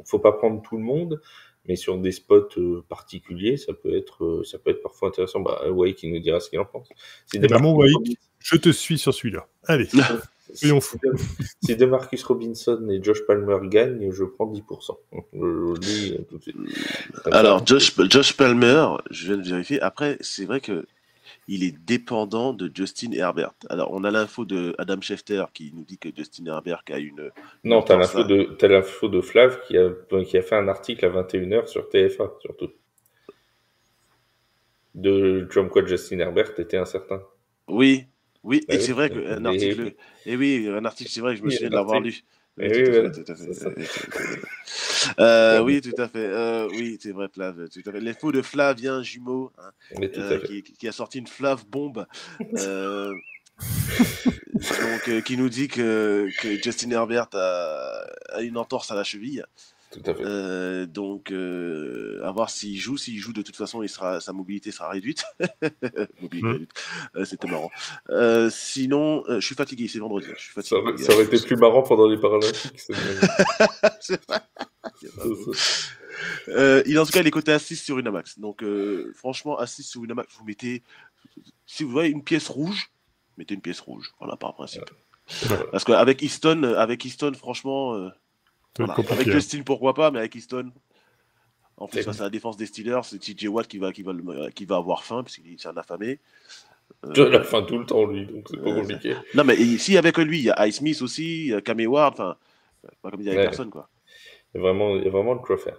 faut pas prendre tout le monde, mais sur des spots particuliers, ça peut être parfois intéressant. Bah, Wai qui nous dira ce qu'il en pense. Mon Wai, je te suis sur celui-là. Allez. Si Demarcus Robinson et Josh Palmer gagnent, je prends 10%. Je dis tout de suite. Alors, Josh Palmer, je viens de vérifier. Après, c'est vrai que il est dépendant de Justin Herbert. Alors, on a l'info de Adam Schefter qui nous dit que Justin Herbert a une Non, t'as entorse. l'info de Flav qui a fait un article à 21h sur TF1, surtout. Comme quoi Justin Herbert était incertain. Oui, Bah et oui. c'est vrai qu'un article. Et oui, un article, c'est vrai que je me Oui, souviens de un l'avoir article. lu. Oui, Eh tout oui, à fait, voilà, tout à fait. c'est ça. Oui, tout à fait. Oui, c'est vrai, Flav, tout à fait. L'info de Flavien Jumeau, hein, Mais tout à fait. qui a sorti une Flav bombe. Donc, qui nous dit que Justin Herbert a une entorse à la cheville. Tout à fait. Donc, à voir s'il joue. S'il joue, de toute façon, sa mobilité sera réduite. Mobilité réduite. C'était marrant. Sinon, je suis fatigué, c'est vendredi. Je suis Ça fatigué. aurait été plus marrant pendant les Paralympiques, cette blague. C'est vrai. C'est ça. En tout cas, il est coté à 6 sur Winamax. Donc, franchement, à 6 sur Winamax, vous mettez. Si vous voyez une pièce rouge, mettez une pièce rouge. Voilà, par principe. Voilà. Parce qu'avec Easton, franchement. Ça va être Voilà. compliqué, Avec hein. Justin, pourquoi pas, mais avec Easton. En plus, C'est- face à la défense des Steelers, c'est TJ Watt qui va avoir faim, puisqu'il est un affamé. À la fin tout le temps, lui, donc c'est pas Euh, compliqué. Non, mais si avec lui, il y a Ice Smith aussi, il y a Cam Ward, enfin, pas comme il y avait Ouais. personne, quoi. Il y a vraiment de quoi faire.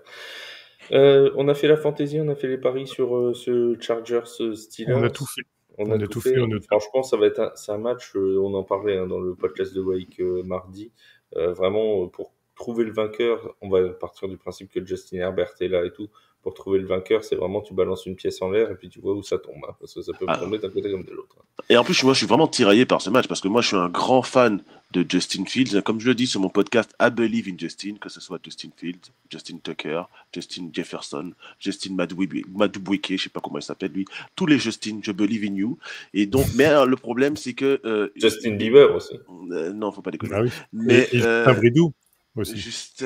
On a fait la fantaisie, on a fait les paris sur ce Chargers Steelers. On a tout fait. On a tout fait. Franchement, c'est un match, on en parlait dans le podcast de Wake mardi. Vraiment, pour trouver le vainqueur, on va partir du principe que Justin Herbert est là et tout. Pour trouver le vainqueur, c'est vraiment tu balances une pièce en l'air et puis tu vois où ça tombe. Hein, parce que ça peut tomber d'un côté comme de l'autre. Et en plus, moi, je suis vraiment tiraillé par ce match parce que moi, je suis un grand fan de Justin Fields. Comme je le dis sur mon podcast I Believe in Justin, que ce soit Justin Fields, Justin Tucker, Justin Jefferson, Justin Madubuike, je sais pas comment il s'appelle lui, tous les Justin, je believe in you. Et donc, mais alors, le problème, c'est que Justin Bieber aussi. non, faut pas déconner. Ah oui. Mais Et Justin Bridou aussi. juste.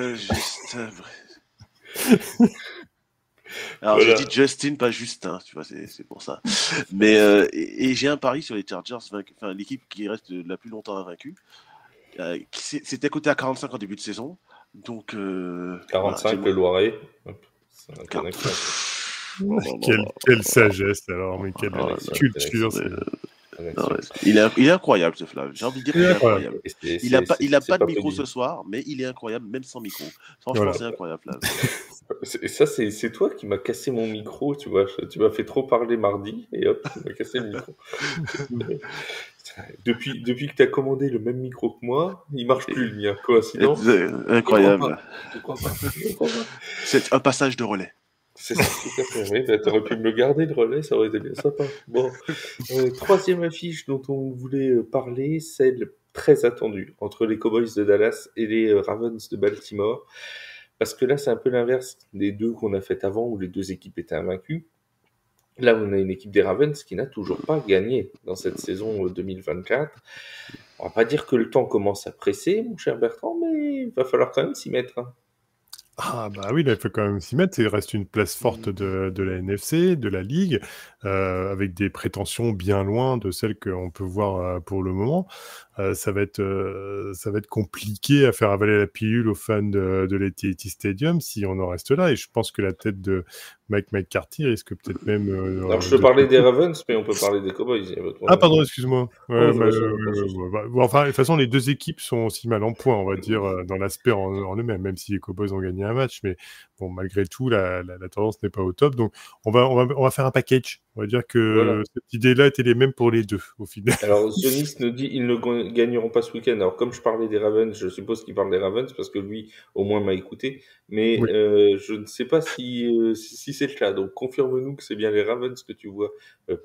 Alors, Voilà. j'ai dit Justin, pas Justin, tu vois, c'est pour ça. Mais et j'ai un pari sur les Chargers, enfin l'équipe qui reste la plus longtemps invaincue. C'était coté à 45 en début de saison. Donc 45, voilà, le Loiret. Hop, c'est un Car- connexion. Quelle sagesse alors, mais quelle Ah, culture. non, il est incroyable ce Flav. J'ai envie de dire qu'il est incroyable. Il a pas de micro ce soir, mais il est incroyable même sans micro. Franchement, Voilà. c'est incroyable Flav. Ça, c'est toi qui m'as cassé mon micro, tu vois. Tu m'as fait trop parler mardi et hop, tu m'as cassé le micro. Depuis que tu as commandé le même micro que moi, il marche plus le mien. Coïncidence? Incroyable. Je crois pas. Je crois pas. C'est un passage de relais. C'est ça, tout à fait. Oui, bah, t'aurais pu me le garder, le relais, ça aurait été bien sympa. Bon, troisième affiche dont on voulait parler, celle très attendue entre les Cowboys de Dallas et les Ravens de Baltimore. Parce que là, c'est un peu l'inverse des deux qu'on a fait avant, où les deux équipes étaient invaincues. Là, on a une équipe des Ravens qui n'a toujours pas gagné dans cette saison 2024. On va pas dire que le temps commence à presser, mon cher Bertrand, mais il va falloir quand même s'y mettre. Hein. Ah bah oui, là, il faut quand même s'y mettre. Il reste une place forte de la NFC, de la Ligue, avec des prétentions bien loin de celles qu'on peut voir pour le moment. Ça va être compliqué à faire avaler la pilule aux fans de l'AT&T Stadium si on en reste là. Et je pense que la tête de Mike McCarthy risque peut-être même... Alors, je te parlais des Ravens, mais on peut parler des Cowboys. Il y a pas de Ah problème. pardon, excuse-moi. Ouais, Oh, bah, je pense bon, enfin, de toute façon, les deux équipes sont aussi mal en point, on va dire, dans l'aspect en eux-mêmes, même si les Cowboys ont gagné un match. Mais bon, malgré tout, la tendance n'est pas au top. Donc, on va faire un package. On va dire que Voilà. cette idée-là était les mêmes pour les deux, au final. Alors, Zionis nous dit ils ne gagneront pas ce week-end. Alors, comme je parlais des Ravens, je suppose qu'il parle des Ravens parce que lui, au moins, m'a écouté. Mais Oui. je ne sais pas si c'est le cas. Donc, confirme-nous que c'est bien les Ravens que tu vois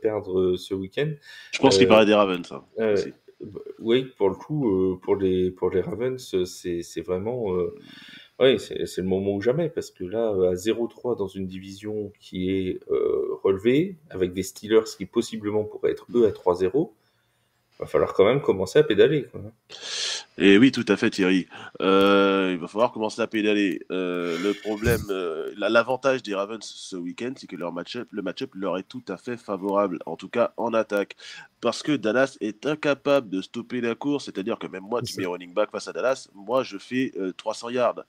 perdre ce week-end. Je pense qu'il parlait des Ravens. Ça, aussi. Oui, pour le coup, pour les Ravens, c'est vraiment... oui, c'est le moment ou jamais, parce que là, à 0-3 dans une division qui est relevée, avec des Steelers qui possiblement pourraient être eux à 3-0, va falloir quand même commencer à pédaler. Quoi. Et oui, tout à fait, Thierry. Il va falloir commencer à pédaler. Le problème, l'avantage des Ravens ce week-end, c'est que le match-up leur est tout à fait favorable, en tout cas en attaque. Parce que Dallas est incapable de stopper la course, c'est-à-dire que même moi, tu mets running back face à Dallas, moi je fais 300 yards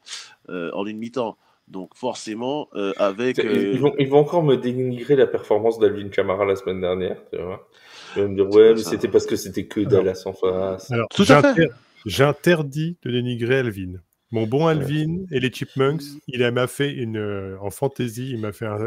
en une mi-temps. Donc forcément, avec... Ils vont encore me dénigrer la performance d'Alvin Kamara la semaine dernière, tu vois. Ils vont me dire, ouais, mais c'était parce que c'était que Dallas en face. Alors, Tout à fait. j'interdis de dénigrer Alvin. Mon bon Alvin et les Chipmunks, il m'a fait en fantasy, il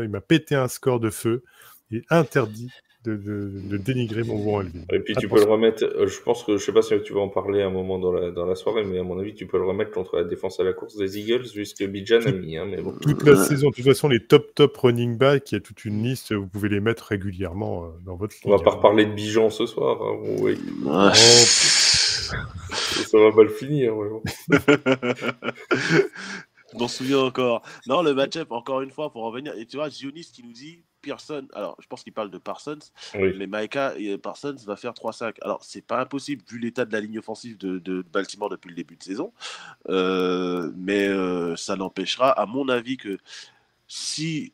m'a pété un score de feu. Il est interdit de dénigrer mon bon Alvin. Et puis tu peux le remettre, je pense que, je sais pas si tu vas en parler un moment dans la soirée, mais à mon avis, tu peux le remettre contre la défense à la course des Eagles, jusque Bijan a mis, hein, mais bon. Toute la saison, de toute façon, les top running back, il y a toute une liste, vous pouvez les mettre régulièrement dans votre ligue. On va pas reparler de Bijan ce soir, hein, oui. Ouais. Ça va mal finir, ouais. Je m'en souviens encore. Non, le match-up, encore une fois, pour revenir. Et tu vois, Zionis qui nous dit Pearson. Alors, je pense qu'il parle de Parsons. Oui. Mais Micah Parsons va faire 3-5. Alors, c'est pas impossible vu l'état de la ligne offensive de Baltimore depuis le début de saison. Mais ça n'empêchera, à mon avis, que si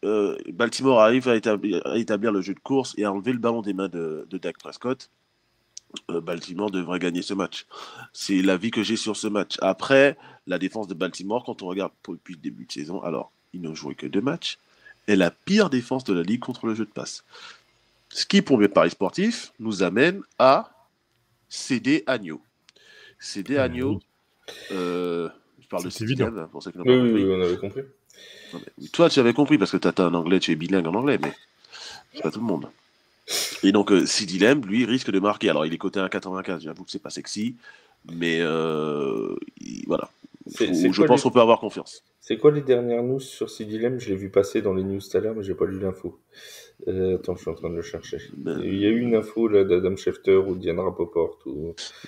Baltimore arrive à établir le jeu de course et à enlever le ballon des mains de Dak Prescott, Baltimore devrait gagner ce match. C'est l'avis que j'ai sur ce match. Après, la défense de Baltimore, quand on regarde depuis le début de saison, alors, ils n'ont joué que 2 matchs, est la pire défense de la ligue contre le jeu de passe. Ce qui, pour mes paris sportifs, nous amène à CD Agnew. CD Agnew, je parle de CD Lamb, pour ceux qui n'ont pas compris. Oui, on avait compris. Non, mais, toi, tu avais compris, parce que tu as un anglais, tu es bilingue en anglais, mais c'est pas tout le monde. Et donc, CD Lamb, lui, risque de marquer. Alors, il est coté à 1,95. J'avoue que c'est pas sexy, mais voilà. Je pense qu'on peut avoir confiance. C'est quoi les dernières news sur CD Lamb? Je l'ai vu passer dans les news tout à l'heure, mais j'ai pas lu l'info. Attends, je suis en train de le chercher. Il y a eu une info là d'Adam Schefter ou Diane Rapoport.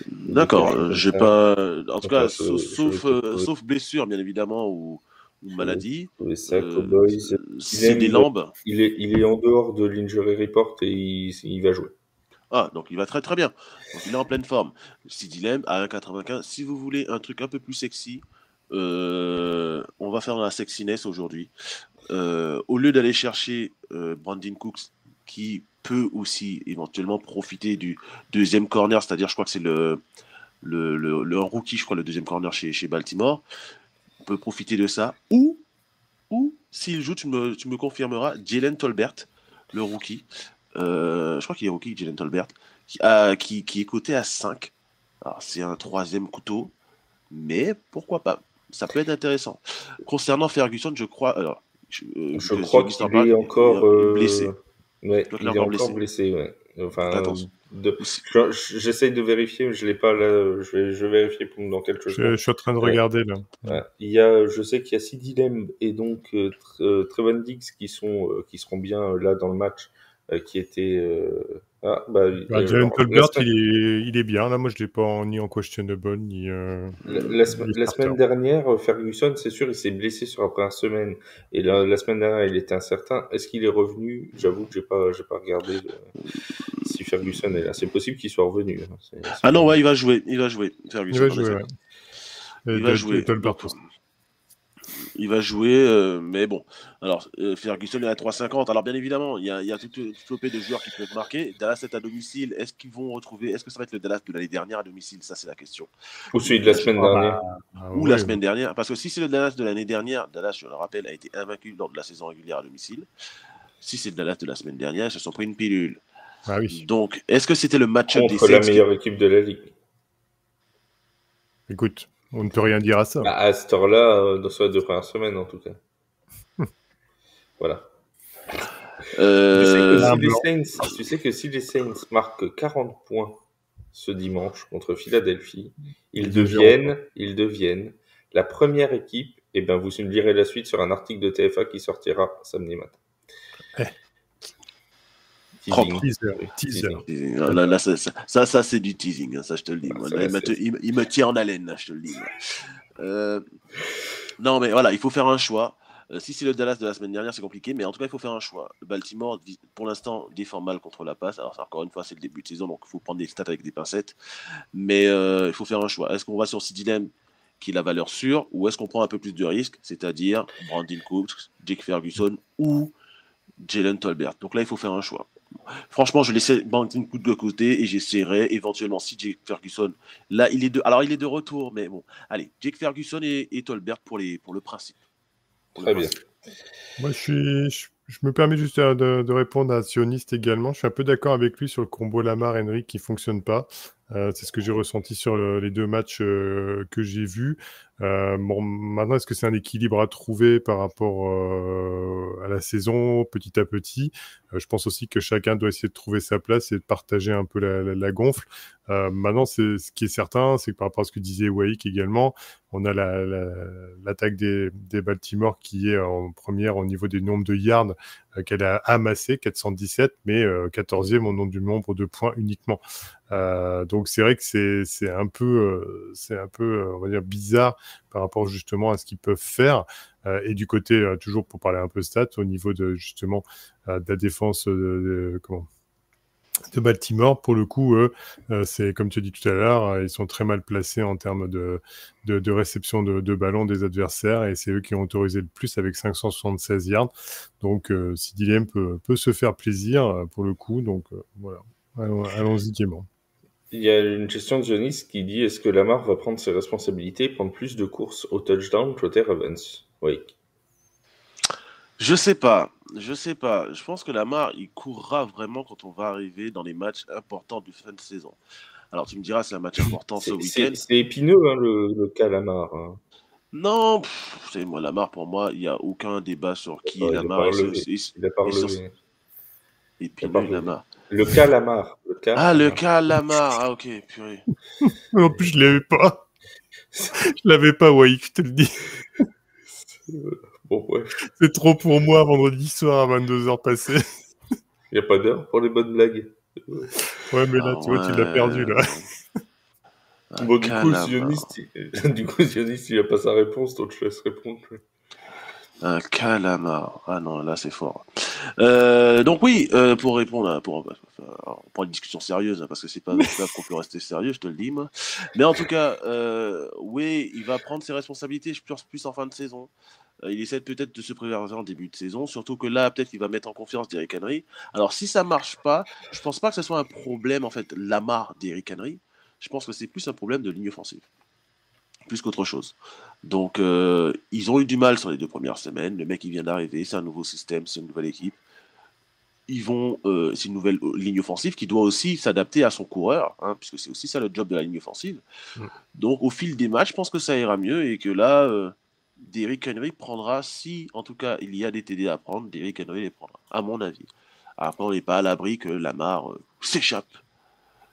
D'accord, j'ai pas. En tout cas, sauf blessure, bien évidemment, ou maladie. Ça, Cowboys. C'est des lambes. Il est en dehors de l'injury report et il va jouer. Ah, donc il va très très bien. Donc il est en pleine forme. CD Lamb à 1,95. Si vous voulez un truc un peu plus sexy, on va faire la sexiness aujourd'hui. Au lieu d'aller chercher Brandon Cooks, qui peut aussi éventuellement profiter du deuxième corner, c'est-à-dire, je crois que c'est le rookie, je crois, le deuxième corner chez Baltimore. On peut profiter de ça. Ou s'il joue, tu me confirmeras, Jalen Tolbert, le rookie. Je crois qu'il est rookie, Jalen Tolbert, qui est coté à 5. Alors, c'est un 3e couteau, mais pourquoi pas? Ça peut être intéressant. Concernant Ferguson, je crois. Alors, je crois qu'il est encore blessé. Ouais, il est encore blessé. Ouais. Enfin, j'essaye de vérifier, mais je l'ai pas là. Je vais vérifier dans quelques jours. Je suis en train de regarder là. Ouais. Je sais qu'il y a CD Lamb et donc Trevon Diggs qui seront bien là dans le match. Qui était Jalen Tolbert, il est bien là. Moi, je l'ai pas ni en questionable ni. La semaine dernière, Ferguson, c'est sûr, il s'est blessé sur la première semaine. Et la semaine dernière, il était incertain. Est-ce qu'il est revenu? J'avoue que j'ai pas regardé si Ferguson est là. C'est possible qu'il soit revenu. Non, ouais, il va jouer. Ferguson. Il va jouer. Il va jouer, mais bon. Alors, Ferguson est à 3,50. Alors, bien évidemment, il y a toute flopée de joueurs qui peuvent marquer. Dallas est à domicile. Est-ce qu'ils vont retrouver? Est-ce que ça va être le Dallas de l'année dernière à domicile? Ça, c'est la question. Ou celui de la semaine dernière. Ou la semaine dernière. Parce que si c'est le Dallas de l'année dernière, Dallas, je le rappelle, a été invaincu lors de la saison régulière à domicile. Si c'est le Dallas de la semaine dernière, ils se sont pris une pilule. Ah oui. Donc, est-ce que c'était le match-up des Saints la meilleure équipe de la ligue? Écoute. On ne peut rien dire à ça. À cette heure-là, dans ces 2 premières semaines, en tout cas. Voilà. Tu sais que si les Saints marquent 40 points ce dimanche contre Philadelphie, ils deviennent la première équipe. Et bien, vous me lirez la suite sur un article de TFA qui sortira samedi matin. Teaser. Là, ça c'est du teasing, hein, ça je te le dis. Moi. Là, il me tient en haleine, là, je te le dis. Non, mais voilà, il faut faire un choix. Si c'est le Dallas de la semaine dernière, c'est compliqué, mais en tout cas, il faut faire un choix. Baltimore, pour l'instant, défend mal contre la passe. Alors, encore une fois, c'est le début de saison, donc il faut prendre des stats avec des pincettes. Mais il faut faire un choix. Est-ce qu'on va sur CD Lamb, qui est la valeur sûre, ou est-ce qu'on prend un peu plus de risque, c'est-à-dire Brandon Cooks, Jake Ferguson ou Jalen Tolbert? Donc là, il faut faire un choix. Franchement, je laisserai Brandon Cooks de côté et j'essaierai éventuellement si Jake Ferguson. Là, il est de retour, mais bon. Allez, Jake Ferguson et Tolbert pour le principe. Très bien. Moi, je me permets juste de répondre à Sioniste également. Je suis un peu d'accord avec lui sur le combo Lamar-Henry qui fonctionne pas. C'est ce que j'ai ressenti sur les 2 matchs que j'ai vus. Bon, maintenant, est-ce que c'est un équilibre à trouver par rapport à la saison, petit à petit? Je pense aussi que chacun doit essayer de trouver sa place et de partager un peu la gonfle. Maintenant, ce qui est certain, c'est que par rapport à ce que disait Waik également, on a l'attaque des Baltimore qui est en première au niveau des nombres de yards qu'elle a amassé, 417, mais 14e au nombre de points uniquement. Donc c'est vrai que c'est un peu, on va dire, bizarre par rapport justement à ce qu'ils peuvent faire. Et du côté, toujours pour parler un peu stats, au niveau de justement de la défense de Baltimore, pour le coup, eux, c'est comme tu as dit tout à l'heure, ils sont très mal placés en termes de réception de ballons des adversaires, et c'est eux qui ont autorisé le plus avec 576 yards. Donc, Sidi Lamb peut se faire plaisir pour le coup. Donc, voilà, allons-y gaiement. Il y a une question de Dionis qui dit: est-ce que Lamar va prendre ses responsabilités et prendre plus de courses au touchdown côté Ravens? Oui. Je sais pas. Je pense que Lamar, il courra vraiment quand on va arriver dans les matchs importants du fin de saison. Alors tu me diras, c'est un match important ce week-end. C'est épineux, hein, le cas Lamar. Hein. Non, moi, Lamar, pour moi, il n'y a aucun débat sur qui est Lamar. Il n'a pas relevé. Épineux, Lamar. Le cas Lamar. Le cas Lamar. Ah, ok, purée. En plus, je l'avais pas. Je l'avais pas, Waik, je te le dis. Bon, ouais. C'est trop pour moi, vendredi soir à 22h passé. Il n'y a pas d'heure pour les bonnes blagues. Ouais, mais là, tu vois, tu l'as perdu, là. Bon, du coup, Sioniste, il n'a pas sa réponse, donc je laisse répondre. Un calamar. Ah non, là c'est fort. Donc oui, pour répondre, pour une discussion sérieuse, parce que c'est pas qu'on peut rester sérieux, je te le dis, moi. Mais en tout cas, oui, il va prendre ses responsabilités, je pense, plus en fin de saison. Il essaie peut-être de se préserver en début de saison, surtout que là, peut-être qu'il va mettre en confiance Derrick Henry. Alors si ça marche pas, je pense pas que ce soit un problème, en fait, Lamar Derrick Henry. Je pense que c'est plus un problème de ligne offensive, plus qu'autre chose. Donc, ils ont eu du mal sur les 2 premières semaines. Le mec, il vient d'arriver, c'est un nouveau système, c'est une nouvelle équipe. C'est une nouvelle ligne offensive qui doit aussi s'adapter à son coureur, hein, puisque c'est aussi ça le job de la ligne offensive. Donc, au fil des matchs, je pense que ça ira mieux et que là, Derrick Henry prendra, si en tout cas il y a des TD à prendre, Derrick Henry les prendra, à mon avis. Après, on n'est pas à l'abri que Lamar s'échappe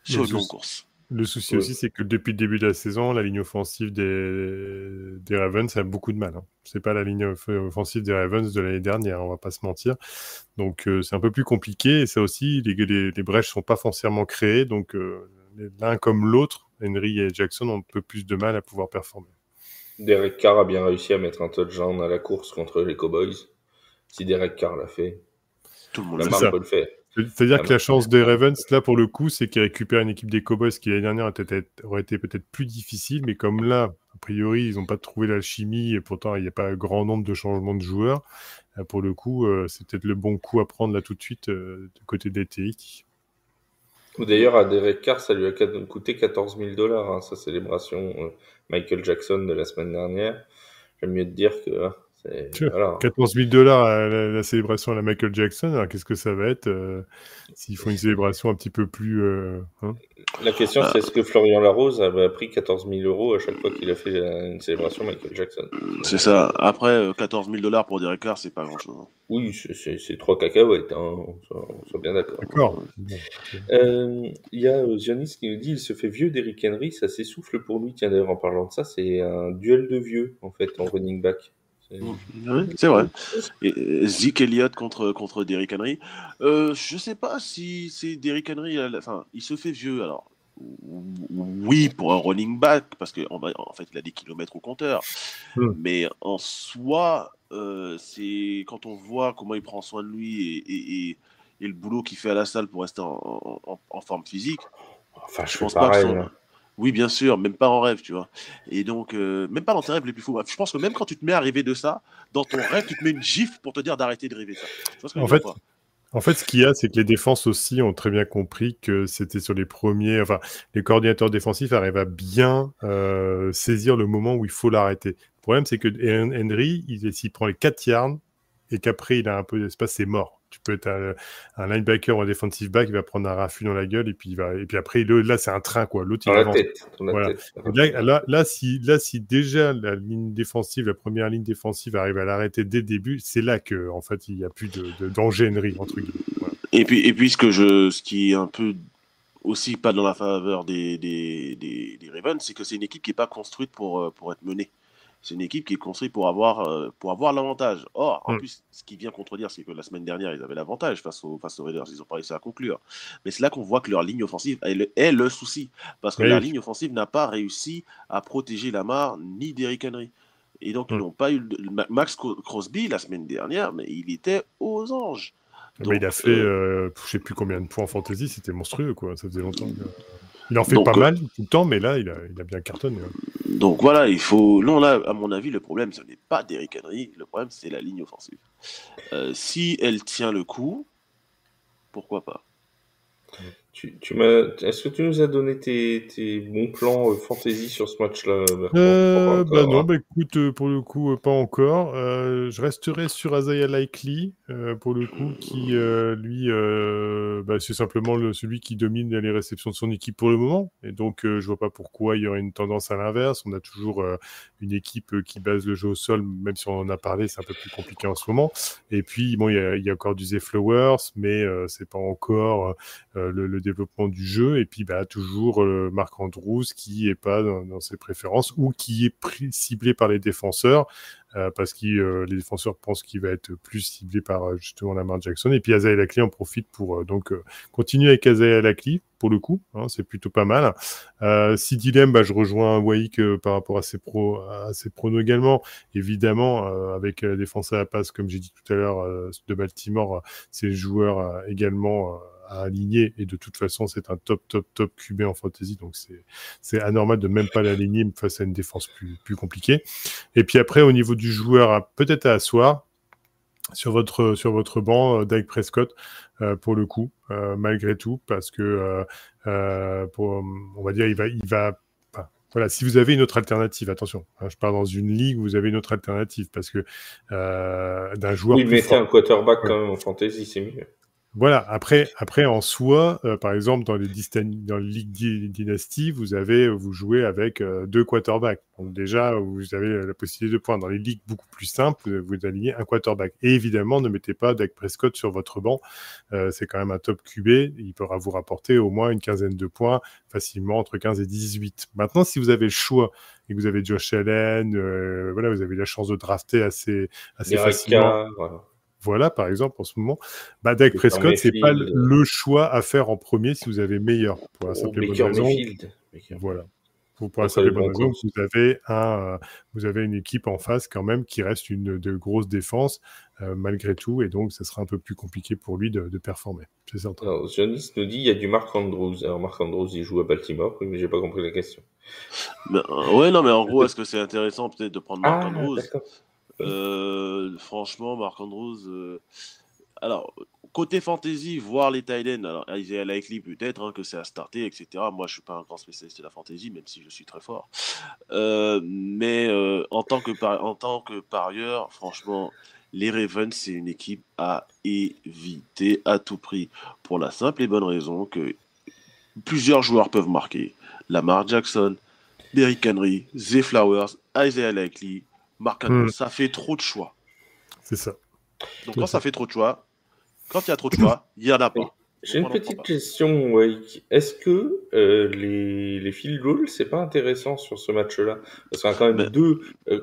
sur une longue course. Le souci aussi, c'est que depuis le début de la saison, la ligne offensive des Ravens a beaucoup de mal. Hein. C'est pas la ligne offensive des Ravens de l'année dernière, on va pas se mentir. Donc c'est un peu plus compliqué, et ça aussi, les brèches sont pas foncièrement créées, donc l'un comme l'autre, Henry et Jackson ont un peu plus de mal à pouvoir performer. Derek Carr a bien réussi à mettre un touchdown à la course contre les Cowboys. Si Derek Carr l'a fait, tout le monde Lamar peut le faire. C'est-à-dire que la chance des Ravens, là, pour le coup, c'est qu'ils récupèrent une équipe des Cowboys qui, l'année dernière, aurait été peut-être plus difficile, mais comme là, a priori, ils n'ont pas trouvé l'alchimie, et pourtant, il n'y a pas grand nombre de changements de joueurs, pour le coup, c'est peut-être le bon coup à prendre là tout de suite du côté des TI. D'ailleurs, à Derek Carr, ça lui a coûté 14 000 $, hein, sa célébration Michael Jackson de la semaine dernière. J'aime mieux te dire que... Voilà. 14 000 $ à la célébration à la Michael Jackson, alors qu'est-ce que ça va être s'ils font une célébration un petit peu plus... hein. La question, c'est est-ce que Florian Larose avait pris 14 000 € à chaque fois qu'il a fait une célébration Michael Jackson? C'est ça. Après, 14 000 $ pour Derek Carr, c'est pas grand-chose. Oui, c'est 3 cacahuètes, hein. On soit bien d'accord. D'accord. Il y a Zionis qui nous dit: il se fait vieux Derrick Henry, ça s'essouffle pour lui. Tiens, d'ailleurs, en parlant de ça, c'est un duel de vieux, en fait, en running back. Oui, c'est vrai. Et Zeke Elliott contre Derrick Henry. Je sais pas si c'est Derrick Henry. Enfin, il se fait vieux. Alors, oui, pour un running back, parce qu'en fait, il a des kilomètres au compteur. Mais en soi, c'est quand on voit comment il prend soin de lui et le boulot qu'il fait à la salle pour rester en forme physique. Enfin, je pense pas que Oui, bien sûr, même pas en rêve, tu vois. Et donc, même pas dans tes rêves les plus fous. Je pense que même quand tu te mets à rêver de ça, dans ton rêve, tu te mets une gifle pour te dire d'arrêter de rêver ça. Tu vois ce que je veux dire, en fait, ce qu'il y a, c'est que les défenses aussi ont très bien compris que c'était sur les premiers... Enfin, les coordinateurs défensifs arrivent à bien saisir le moment où il faut l'arrêter. Le problème, c'est que Henry, s'il prend les 4 yards et qu'après, il a un peu d'espace, c'est mort. Tu peux être un linebacker ou un defensive back, il va prendre un raffut dans la gueule et puis après, là, c'est un train, quoi. L'autre, il avance. Dans la tête. Là, si déjà la ligne défensive, la première ligne défensive arrive à l'arrêter dès le début, c'est là que, en fait, il n'y a plus de danger Henry, entre guillemets. Voilà. Et puis ce qui est un peu aussi pas dans la faveur des Ravens, c'est que c'est une équipe qui n'est pas construite pour être menée. C'est une équipe qui est construite pour avoir l'avantage. Or, en plus, ce qui vient contredire, c'est que la semaine dernière, ils avaient l'avantage face aux Raiders. Ils n'ont pas réussi à conclure. Mais c'est là qu'on voit que leur ligne offensive est le souci. Parce que la ligne offensive n'a pas réussi à protéger Lamar ni Derrick Henry. Et donc, ils n'ont pas eu... Max Crosby, la semaine dernière, mais il était aux anges. Donc, il a fait, je ne sais plus combien de points en fantasy, c'était monstrueux, quoi. Ça faisait longtemps. Il en fait pas mal tout le temps, mais là, il a bien cartonné. Donc voilà, il faut. Non, là, à mon avis, le problème, ce n'est pas Derrick Henry, le problème, c'est la ligne offensive. Si elle tient le coup, pourquoi pas? Est-ce que tu nous as donné tes bons plans fantasy sur ce match-là, non, écoute, pour le coup, pas encore. Je resterai sur Isaiah Likely, pour le coup, qui, lui, c'est simplement celui qui domine les réceptions de son équipe pour le moment. Et donc, je vois pas pourquoi il y aurait une tendance à l'inverse. On a toujours une équipe qui base le jeu au sol, même si on en a parlé, c'est un peu plus compliqué en ce moment. Et puis, bon, il y a encore du Zay Flowers, mais c'est pas encore le développement du jeu. Et puis, toujours Mark Andrews qui est pas dans ses préférences ou qui est ciblé par les défenseurs parce que les défenseurs pensent qu'il va être plus ciblé par justement Lamar Jackson. Et puis, Isaiah Likely en profite pour continuer avec Isaiah Likely pour le coup, hein, c'est plutôt pas mal. Si dilemme, je rejoins Waik par rapport à ses pronos également. Évidemment, avec la défense à la passe, comme j'ai dit tout à l'heure, de Baltimore, ces joueurs également à aligner, et de toute façon c'est un top QB en fantasy, donc c'est anormal de même pas l'aligner face à une défense plus compliquée. Et puis après, au niveau du joueur peut-être à asseoir sur votre banc, Dak Prescott, pour le coup, malgré tout, parce que on va dire il va voilà, si vous avez une autre alternative, attention, hein, je pars dans une ligue où vous avez une autre alternative, parce que d'un joueur plus fort... un quarterback quand même en fantasy, c'est mieux. Voilà, après en soi, par exemple, dans les ligues dynasty, vous jouez avec 2 quarterbacks. Donc déjà, vous avez la possibilité de points. Dans les ligues beaucoup plus simples, vous alignez un quarterback. Et évidemment, ne mettez pas Dak Prescott sur votre banc. C'est quand même un top QB. Il pourra vous rapporter au moins une quinzaine de points, facilement entre 15 et 18. Maintenant, si vous avez le choix et que vous avez Josh Allen, vous avez la chance de drafter assez facilement. Voilà, par exemple, en ce moment, Dak Prescott, c'est pas le choix à faire en premier si vous avez meilleur. Pour la simple bonne raison. Voilà. Pour la simple bonne raison, vous avez une équipe en face quand même qui reste de grosse défense malgré tout, et donc ça sera un peu plus compliqué pour lui de performer. C'est ça. Alors, Jonis nous dit il y a du Mark Andrews. Alors Mark Andrews, il joue à Baltimore, mais j'ai pas compris la question. Mais en gros, est-ce que c'est intéressant peut-être de prendre Mark Andrews? Franchement, Mark Andrews. Alors, côté fantasy, voir les tight ends, alors Isaiah Likely peut-être que c'est à starter, etc. Moi, je suis pas un grand spécialiste de la fantasy, même si je suis très fort. Mais en tant que parieur, franchement, les Ravens, c'est une équipe à éviter à tout prix, pour la simple et bonne raison que plusieurs joueurs peuvent marquer. Lamar Jackson, Derrick Henry, Zay Flowers, Isaiah Likely, Mark Andrews, ça fait trop de choix. C'est ça. Donc quand ça fait trop de choix, quand il y a trop de choix, il n'y en a pas. J'ai une petite question, Wake. Est-ce que les field goals, c'est pas intéressant sur ce match-là? Parce qu'il y a quand même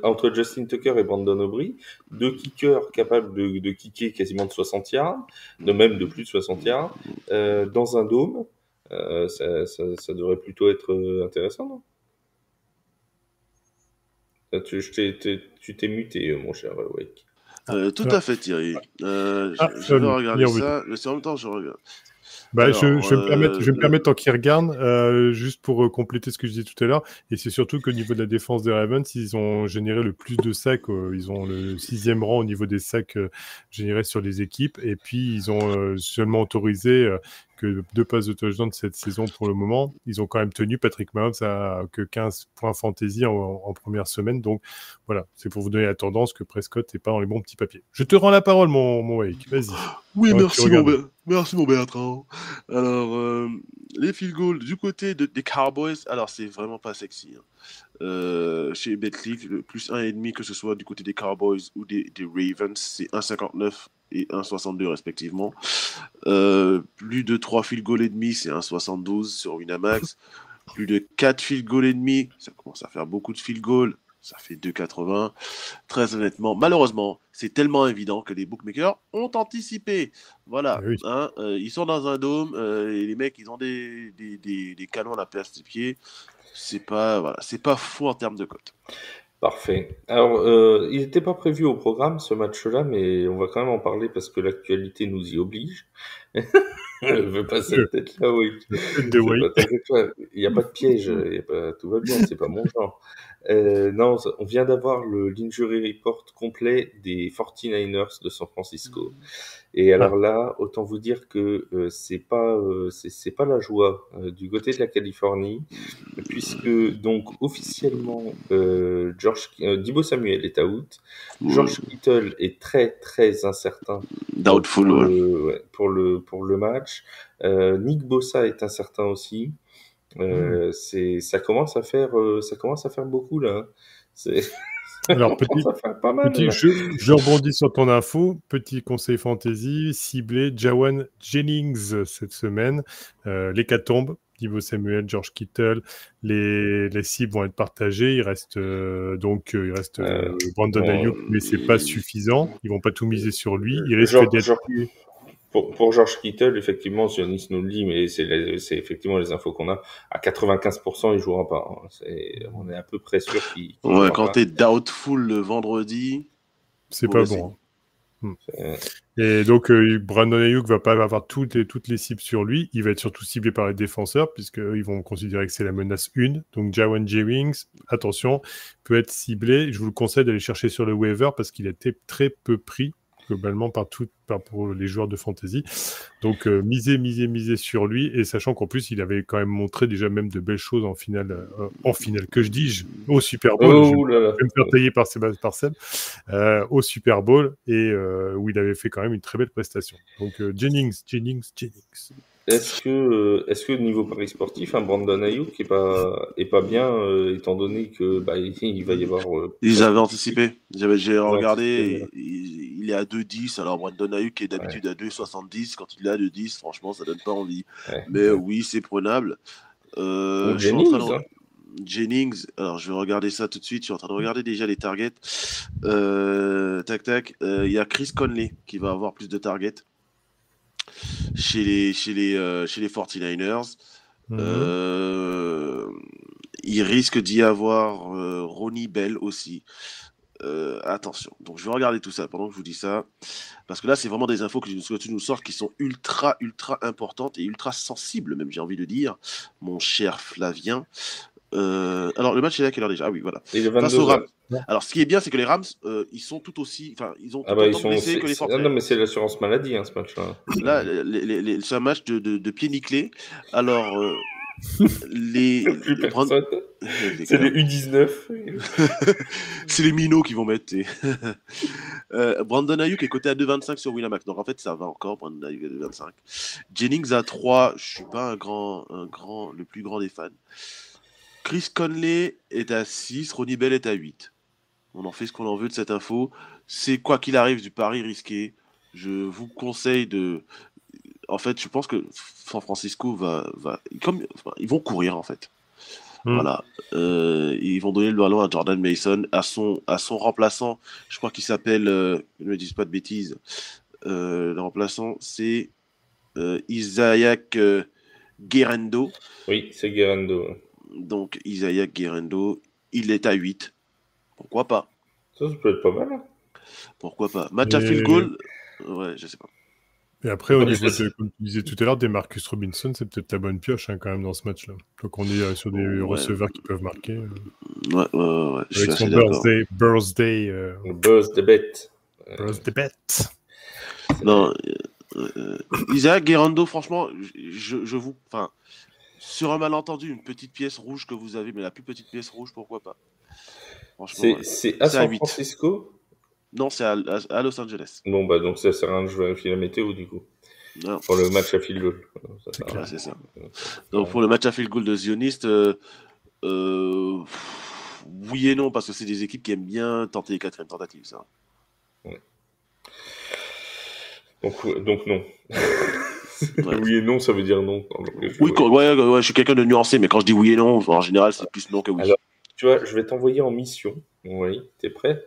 entre Justin Tucker et Brandon Aubrey, 2 kickers capables de kicker quasiment de 60 yards, même de plus de 60 yards, dans un dôme. Ça devrait plutôt être intéressant, non? Tu t'es muté, mon cher Wake. Tout à fait, Thierry. Je vais regarder ça, mais en même temps, je regarde. Je vais me permettre, tant qu'il regarde, juste pour compléter ce que je disais tout à l'heure, et c'est surtout qu'au niveau de la défense des Ravens, ils ont généré le plus de sacs, ils ont le 6e rang au niveau des sacs générés sur les équipes, et puis ils ont seulement autorisé que 2 passes de touchdown cette saison pour le moment. Ils ont quand même tenu Patrick Mahomes à que 15 points fantasy en première semaine. Donc voilà, c'est pour vous donner la tendance que Prescott n'est pas dans les bons petits papiers. Je te rends la parole, mon Wake. Vas-y. Oui, merci mon Bertrand. Alors, les field goals du côté des Cowboys, alors c'est vraiment pas sexy. Chez Betclic, le plus 1,5 que ce soit du côté des Cowboys ou des Ravens, c'est 1,59 et 1,62 respectivement. Plus de 3 field goals et demi, c'est 1,72 sur Winamax. Plus de 4 field goals et demi, ça commence à faire beaucoup de field goals. Ça fait 2,80. Très honnêtement, malheureusement, c'est tellement évident que les bookmakers ont anticipé. Voilà, Oui. Ils sont dans un dôme et les mecs, ils ont des canons à la place des pieds. C'est pas fou en termes de cote. Parfait. Alors, il n'était pas prévu au programme ce match-là, mais on va quand même en parler parce que l'actualité nous y oblige. Je veux pas cette tête-là, oui. Il n'y a pas de piège, tout va bien, c'est pas mon genre. Non, on vient d'avoir l'injury report complet des 49ers de San Francisco. Et alors là, autant vous dire que c'est pas la joie du côté de la Californie, puisque donc officiellement Deebo Samuel est out, George Kittle est très très incertain. Doubtful, pour le match. Nick Bosa est incertain aussi. Ça commence à faire beaucoup là. Alors, pas mal, je rebondis sur ton info. Petit conseil fantasy, ciblé Jawan Jennings cette semaine. L'hécatombe, Deebo Samuel, George Kittle, les cibles vont être partagées. Il reste Brandon Ayuk, mais c'est pas suffisant. Ils vont pas tout miser sur lui. Il risque d'être... Pour George Kittle, effectivement, Sionis nous le dit, mais c'est effectivement les infos qu'on a. À 95%, il jouera pas. On est à peu près sûr qu'il jouera quand pas. t'es doubtful le vendredi, c'est pas bon. Et donc, Brandon Ayuk va pas avoir toutes les cibles sur lui. Il va être surtout ciblé par les défenseurs, puisqu'ils vont considérer que c'est la menace 1. Donc, Jawan Jennings, attention, peut être ciblé. Je vous le conseille d'aller chercher sur le waiver, parce qu'il a été très peu pris globalement pour les joueurs de fantasy. Donc, miser sur lui, et sachant qu'en plus, il avait quand même montré déjà même de belles choses en finale, que je dis, au Super Bowl. Je vais me faire tailler par Seb, au Super Bowl, et où il avait fait quand même une très belle prestation. Donc, Jennings. Est-ce que niveau paris sportif, Brandon Ayuk est pas bien, étant donné que il va y avoir... Ils avaient anticipé. J'ai regardé, il est à 2,10. Alors Brandon Ayuk est d'habitude à 2,70. Quand il est à 2,10, franchement, ça donne pas envie. Mais oui, c'est prenable. Jennings, alors je vais regarder ça tout de suite. Je suis en train de regarder déjà les targets. Il y a Chris Conley qui va avoir plus de targets chez les 49ers. Il risque d'y avoir Ronnie Bell aussi. Attention. Donc je vais regarder tout ça pendant que je vous dis ça, parce que là c'est vraiment des infos que tu nous sors qui sont ultra importantes et ultra sensibles même, j'ai envie de dire, mon cher Flavien. Alors le match est à quelle heure déjà? Ah oui, voilà. Face aux Rams. Alors ce qui est bien, c'est que les Rams ils sont tout aussi, ils ont autant blessés que les 49ers. Non mais c'est l'assurance maladie ce match-là. Là c'est un match de pied nickelé. Alors c'est les U19. C'est les minots qui vont mettre. Brandon Ayuk est coté à 2,25 sur Winamax. Donc en fait, ça va encore. Brandon Ayuk à 2,25. Jennings à 3. Je suis pas le plus grand des fans. Chris Conley est à 6. Ronnie Bell est à 8. On en fait ce qu'on en veut de cette info. C'est quoi qu'il arrive du pari risqué. Je vous conseille de... En fait, je pense que San Francisco ils vont courir en fait. Voilà. Ils vont donner le ballon à Jordan Mason, à son remplaçant. Je crois qu'il s'appelle, ne me dis pas de bêtises. Le remplaçant, c'est Isaac Guerrero. Oui, c'est Guerrero. Donc Isaac Guerrero, il est à 8. Pourquoi pas? Ça peut être pas mal. Pourquoi pas? Match à field goal. Ouais, je sais pas. Et après, au niveau comme tu disais tout à l'heure, des Marcus Robinson, c'est peut-être la bonne pioche quand même dans ce match-là. Donc on est sur des receveurs qui peuvent marquer. Ouais. Avec son birthday bet. Birthday bet. Non, Isaac Guerrero, franchement, je vous. Enfin, sur un malentendu, une petite pièce rouge que vous avez, mais la plus petite pièce rouge, pourquoi pas? Franchement, C'est à c'est à San 8. Francisco? Non, c'est à Los Angeles. Bon, bah, donc ça sert à rien de vérifier la météo, du coup. Non, Pour le match à field goal. Ça sert à ouais, rien. c'est ça. Ça Donc, sert pour le match à field goal de Zioniste, oui et non, parce que c'est des équipes qui aiment bien tenter les quatrièmes tentatives, ça. à rien. Donc non. Ouais. Oui et non, ça veut dire non. Oui, je suis quelqu'un de nuancé, mais quand je dis oui et non, en général, c'est plus non que oui. Alors, tu vois, je vais t'envoyer en mission. Oui, t'es prêt?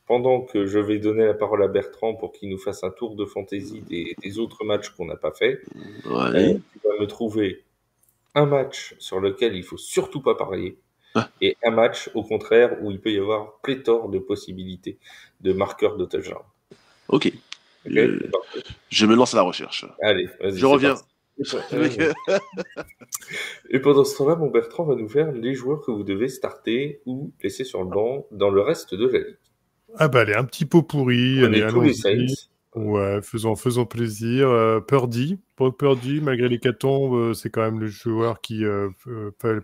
Pendant que je vais donner la parole à Bertrand pour qu'il nous fasse un tour de fantaisie des autres matchs qu'on n'a pas fait, Ouais. tu vas me trouver un match sur lequel il faut surtout pas parier Ah. et un match, au contraire, où il peut y avoir pléthore de possibilités de marqueurs de touchdown. Ok. Ok. Je me lance à la recherche. Allez, vas-y, Je reviens. parti. Et pendant ce temps-là, mon Bertrand va nous faire les joueurs que vous devez starter ou laisser sur le banc dans le reste de la ligue. Ah bah allez, un petit pot pourri, Prenez allez, tous les allons-y. Saints. Ouais, faisons plaisir. Purdy, Brock Purdy, malgré l'hécatombe, c'est quand même le joueur qui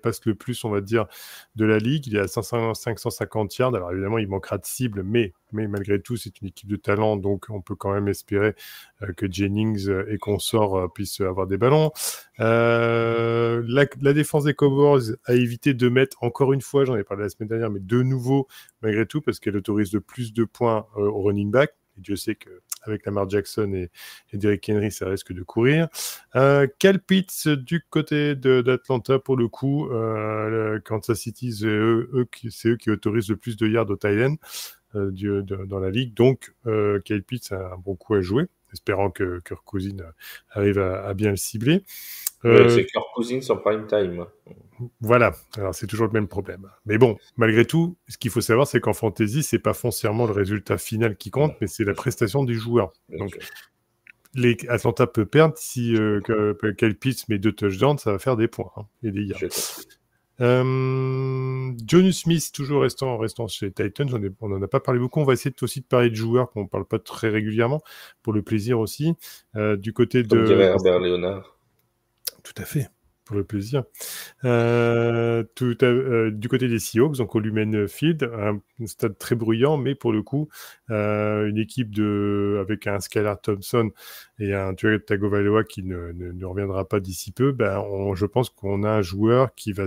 passe le plus, on va dire, de la ligue. Il est à 550 yards. Alors évidemment, il manquera de cible, mais malgré tout, c'est une équipe de talent, donc on peut quand même espérer que Jennings et consorts puissent avoir des ballons. La défense des Cowboys a évité de mettre, encore une fois, j'en ai parlé la semaine dernière, mais de nouveau, malgré tout, parce qu'elle autorise de plus de points au running back. Et Dieu sait qu'avec Lamar Jackson et Derrick Henry, ça risque de courir. Cal Pitts du côté d'Atlanta, pour le coup, Kansas City, c'est eux qui autorisent le plus de yards au tight end dans la ligue. Donc, Cal Pitts a un bon coup à jouer, espérant que Kirk Cousins arrive à bien le cibler. C'est Kirk Cousins en prime time. Voilà, alors c'est toujours le même problème. Mais bon, malgré tout, ce qu'il faut savoir, c'est qu'en fantasy, c'est pas foncièrement le résultat final qui compte, mais c'est la prestation du joueur. Donc, Atlanta peut perdre si Kyle Pitts met 2 touchdowns, ça va faire des points et des yards. Jonnu Smith, toujours restant chez Titans, on n'en a pas parlé beaucoup. On va essayer aussi de parler de joueurs qu'on ne parle pas très régulièrement, pour le plaisir aussi. Du côté Comme dirait Herbert Léonard. Tout à fait, pour le plaisir. Du côté des Seahawks, donc au Lumen Field, un stade très bruyant, mais pour le coup, une équipe avec un Skylar Thompson et un Tua Tagovailoa qui ne reviendra pas d'ici peu, je pense qu'on a un joueur qui va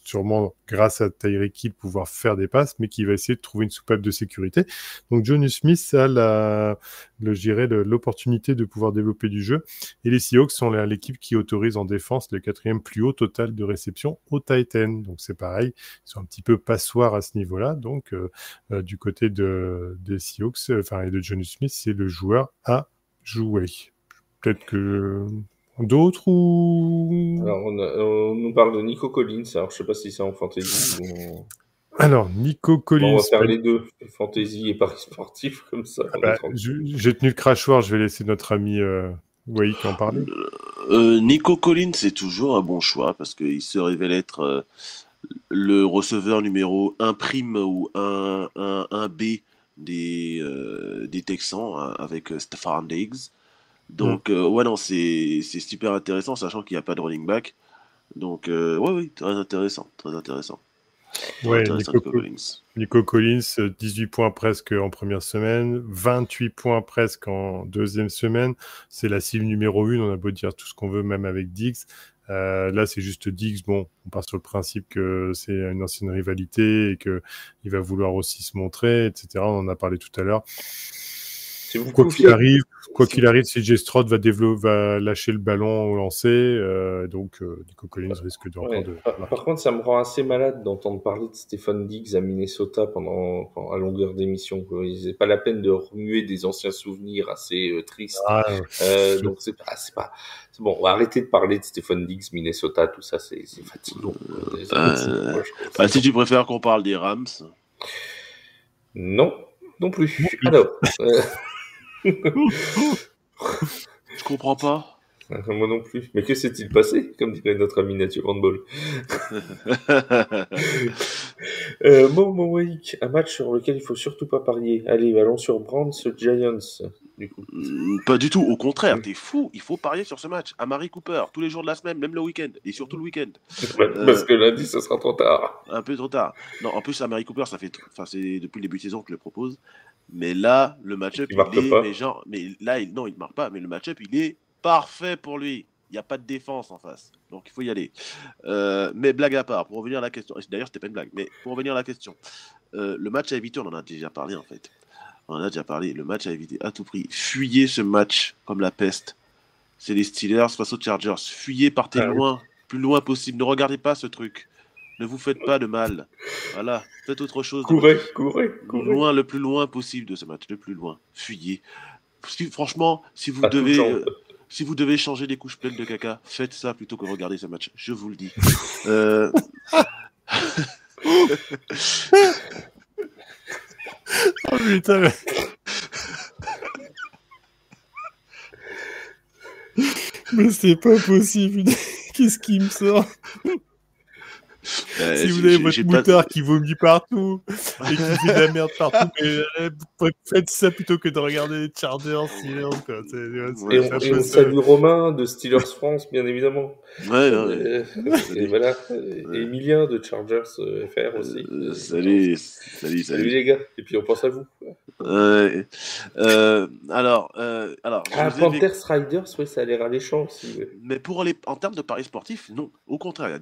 sûrement, grâce à Tyreek Hill, pouvoir faire des passes, mais qui va essayer de trouver une soupape de sécurité. Donc, Jonnu Smith a l'opportunité de pouvoir développer du jeu. Et les Seahawks sont l'équipe qui autorise en défense le 4e plus haut total de réception au Titan. Donc, c'est pareil. Ils sont un petit peu passoires à ce niveau-là. Donc, du côté des Seahawks, et de Jonnu Smith, c'est le joueur à jouer. Peut-être que... D'autres ou... Alors, on nous parle de Nico Collins. Alors, je sais pas si c'est en fantasy ou... Alors, Nico Collins... on va faire les deux, fantasy et paris sportif, comme ça. J'ai tenu le crachoir, je vais laisser notre ami Waïk en parler. Nico Collins, c'est toujours un bon choix, parce qu'il se révèle être le receveur numéro 1 prime ou 1 B des Texans, avec Stefan Diggs. Donc, non, c'est super intéressant, sachant qu'il n'y a pas de running back. Donc, oui, très intéressant. Ouais, Nico Collins, 18 points presque en première semaine, 28 points presque en deuxième semaine. C'est la cible numéro 1, on a beau dire tout ce qu'on veut, même avec Diggs. Là, c'est juste Diggs. Bon, on part sur le principe que c'est une ancienne rivalité et qu'il va vouloir aussi se montrer, etc. On en a parlé tout à l'heure. Quoi qu'il arrive, CJ Stroud va lâcher le ballon au lancer, donc Nico Collins risque encore de... Par contre, ça me rend assez malade d'entendre parler de Stefan Diggs à Minnesota à longueur d'émission. C'est pas la peine de remuer des anciens souvenirs assez tristes. Donc c'est bon. On va arrêter de parler de Stefan Diggs, Minnesota, tout ça, c'est fatigant. Si tu préfères qu'on parle des Rams. Non plus. Alors. Je comprends pas. Moi non plus. Mais que s'est-il passé, comme dirait notre ami Nature Handball. Waïk, un match sur lequel il faut surtout pas parier. Allez, allons sur Browns Giants. du coup. Pas du tout, au contraire, t'es fou, il faut parier sur ce match. Amari Cooper, tous les jours de la semaine, même le week-end, et surtout le week-end. Parce que lundi, ce sera trop tard. Un peu trop tard. Non, en plus, Amari Cooper, c'est depuis le début de saison que je le propose. Mais là, le match-up, Il marque pas. mais là, il marque pas. Mais le match-up, il est parfait pour lui. Il n'y a pas de défense en face. Donc, il faut y aller. Mais blague à part, pour revenir à la question. D'ailleurs, c'était pas une blague. Mais pour revenir à la question. Le match à éviter, on en a déjà parlé, en fait. On en a déjà parlé. Le match à éviter à tout prix. Fuyez ce match comme la peste. C'est les Steelers face aux Chargers. Fuyez, partez loin. Plus loin possible. Ne regardez pas ce truc. Ne vous faites pas de mal. Voilà, faites autre chose. Courez. Loin, le plus loin possible de ce match, le plus loin. Fuyez. Parce que, franchement, si vous devez changer des couches pleines de caca, faites ça plutôt que regarder ce match. Je vous le dis. Oh putain. Mais c'est pas possible. Qu'est-ce qui me sort? Si vous avez votre moutard qui vomit partout et qui fait de la merde partout, faites ça plutôt que de regarder les Chargers. Et on salue Romain de Steelers France, bien évidemment. Et voilà. Et Emilien de Chargers FR aussi. Salut les gars. Et puis on pense à vous. Alors, Panthers Riders, ouais, ça a l'air alléchant aussi. Ouais. Mais en termes de paris sportifs, non. Au contraire, il y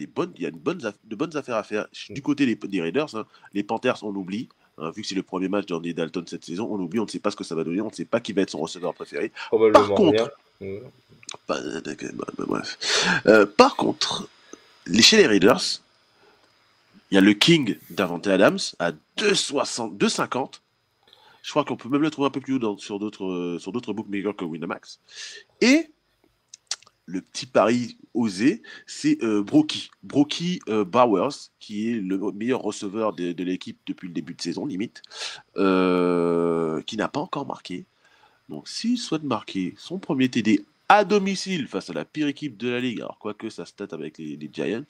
a de bonnes affaires à faire. Du côté des Raiders, hein, les Panthers, on oublie. Hein, vu que c'est le premier match d'Andy Dalton cette saison, on oublie, on ne sait pas ce que ça va donner, on ne sait pas qui va être son receveur préféré. Probablement rien. Par contre, chez les Raiders, il y a le King Davante Adams à 2,50. Je crois qu'on peut même le trouver un peu plus haut sur d'autres bookmakers que Winamax. Et le petit pari osé, c'est Brocky Bowers, qui est le meilleur receveur de l'équipe depuis le début de saison, limite, qui n'a pas encore marqué. Donc, s'il souhaite marquer son premier TD à domicile face à la pire équipe de la ligue, alors quoique ça se tâte avec les Giants,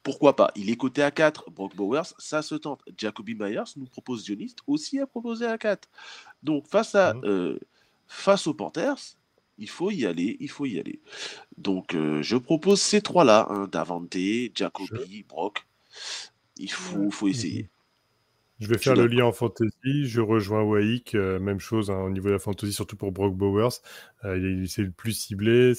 pourquoi pas? Il est coté à 4. Brock Bowers, ça se tente. Jacoby Myers nous propose Zioniste aussi à proposer à 4. Donc, face aux Panthers, il faut y aller. Donc, je propose ces trois-là. Hein, Davante, Jacoby, Brock. Il faut essayer. Je vais faire le lien en fantasy. Je rejoins Waik. Même chose au niveau de la fantasy, surtout pour Brock Bowers. C'est le plus ciblé.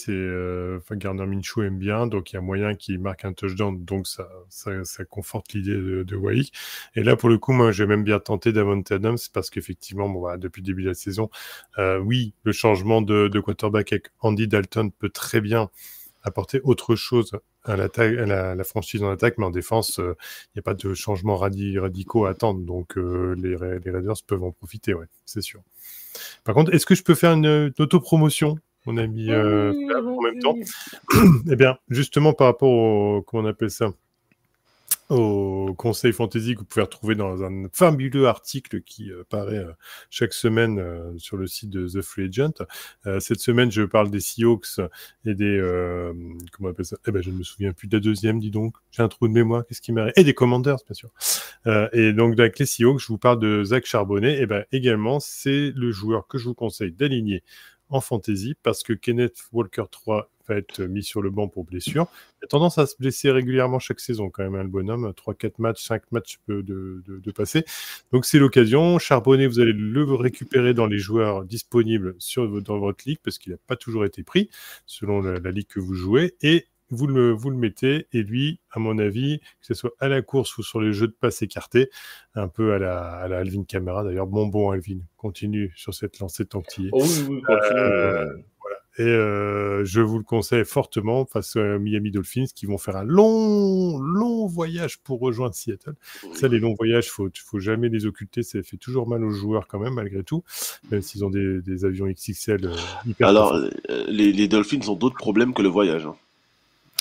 Gardner Minshew aime bien. Donc, il y a moyen qu'il marque un touchdown. Donc, ça conforte l'idée de Waik. Et là, pour le coup, moi, j'ai même bien tenté Davante Adams parce qu'effectivement, depuis le début de la saison, oui, le changement de quarterback avec Andy Dalton peut très bien apporter autre chose à la franchise en attaque, mais en défense, il n'y a pas de changements radicaux à attendre. Donc, les Raiders peuvent en profiter, ouais, c'est sûr. Par contre, est-ce que je peux faire une autopromotion, mon ami, en même temps? Eh bien, justement, par rapport comment on appelle ça, au conseil fantasy que vous pouvez retrouver dans un fabuleux article qui paraît chaque semaine sur le site de The Free Agent. Cette semaine, je parle des Seahawks et des... comment on appelle ça? Je ne me souviens plus de la deuxième, dis donc. J'ai un trou de mémoire, qu'est-ce qui m'arrive? Et des Commanders, bien sûr. Et donc, avec les Seahawks, je vous parle de Zach Charbonnet. Également, c'est le joueur que je vous conseille d'aligner en fantasy parce que Kenneth Walker 3 va être mis sur le banc pour blessure. Il a tendance à se blesser régulièrement chaque saison quand même, hein, le bonhomme. 3-4 matchs, 5 matchs de passer. Donc c'est l'occasion. Charbonnet, vous allez le récupérer dans les joueurs disponibles dans votre ligue parce qu'il n'a pas toujours été pris selon la ligue que vous jouez. Et vous le mettez, et lui, à mon avis, que ce soit à la course ou sur les jeux de passe écartés, un peu à la Alvin Kamara. D'ailleurs, bon Alvin, continue sur cette lancée tanktillée. Oh oui, continue. Voilà. Et je vous le conseille fortement face à Miami Dolphins qui vont faire un long voyage pour rejoindre Seattle. Ça, les longs voyages, faut jamais les occulter. Ça fait toujours mal aux joueurs quand même, malgré tout, même s'ils ont des avions XXL hyper. Alors, les Dolphins ont d'autres problèmes que le voyage. Hein.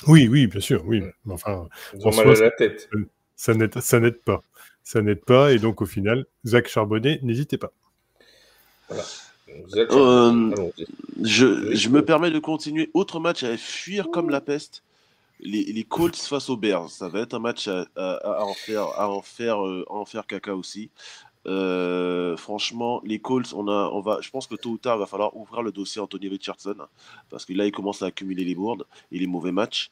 Oui, bien sûr, oui. Mais enfin, ils ont mal à la tête. Ça n'aide pas. Ça n'aide pas, et donc au final, Zach Charbonnet, n'hésitez pas. Voilà. Je me permets de continuer. Autre match à fuir comme la peste. Les Colts face aux Bears. Ça va être un match à en faire caca aussi. Franchement, les Colts, je pense que tôt ou tard, il va falloir ouvrir le dossier Anthony Richardson, parce que là, il commence à accumuler les bourdes et les mauvais matchs.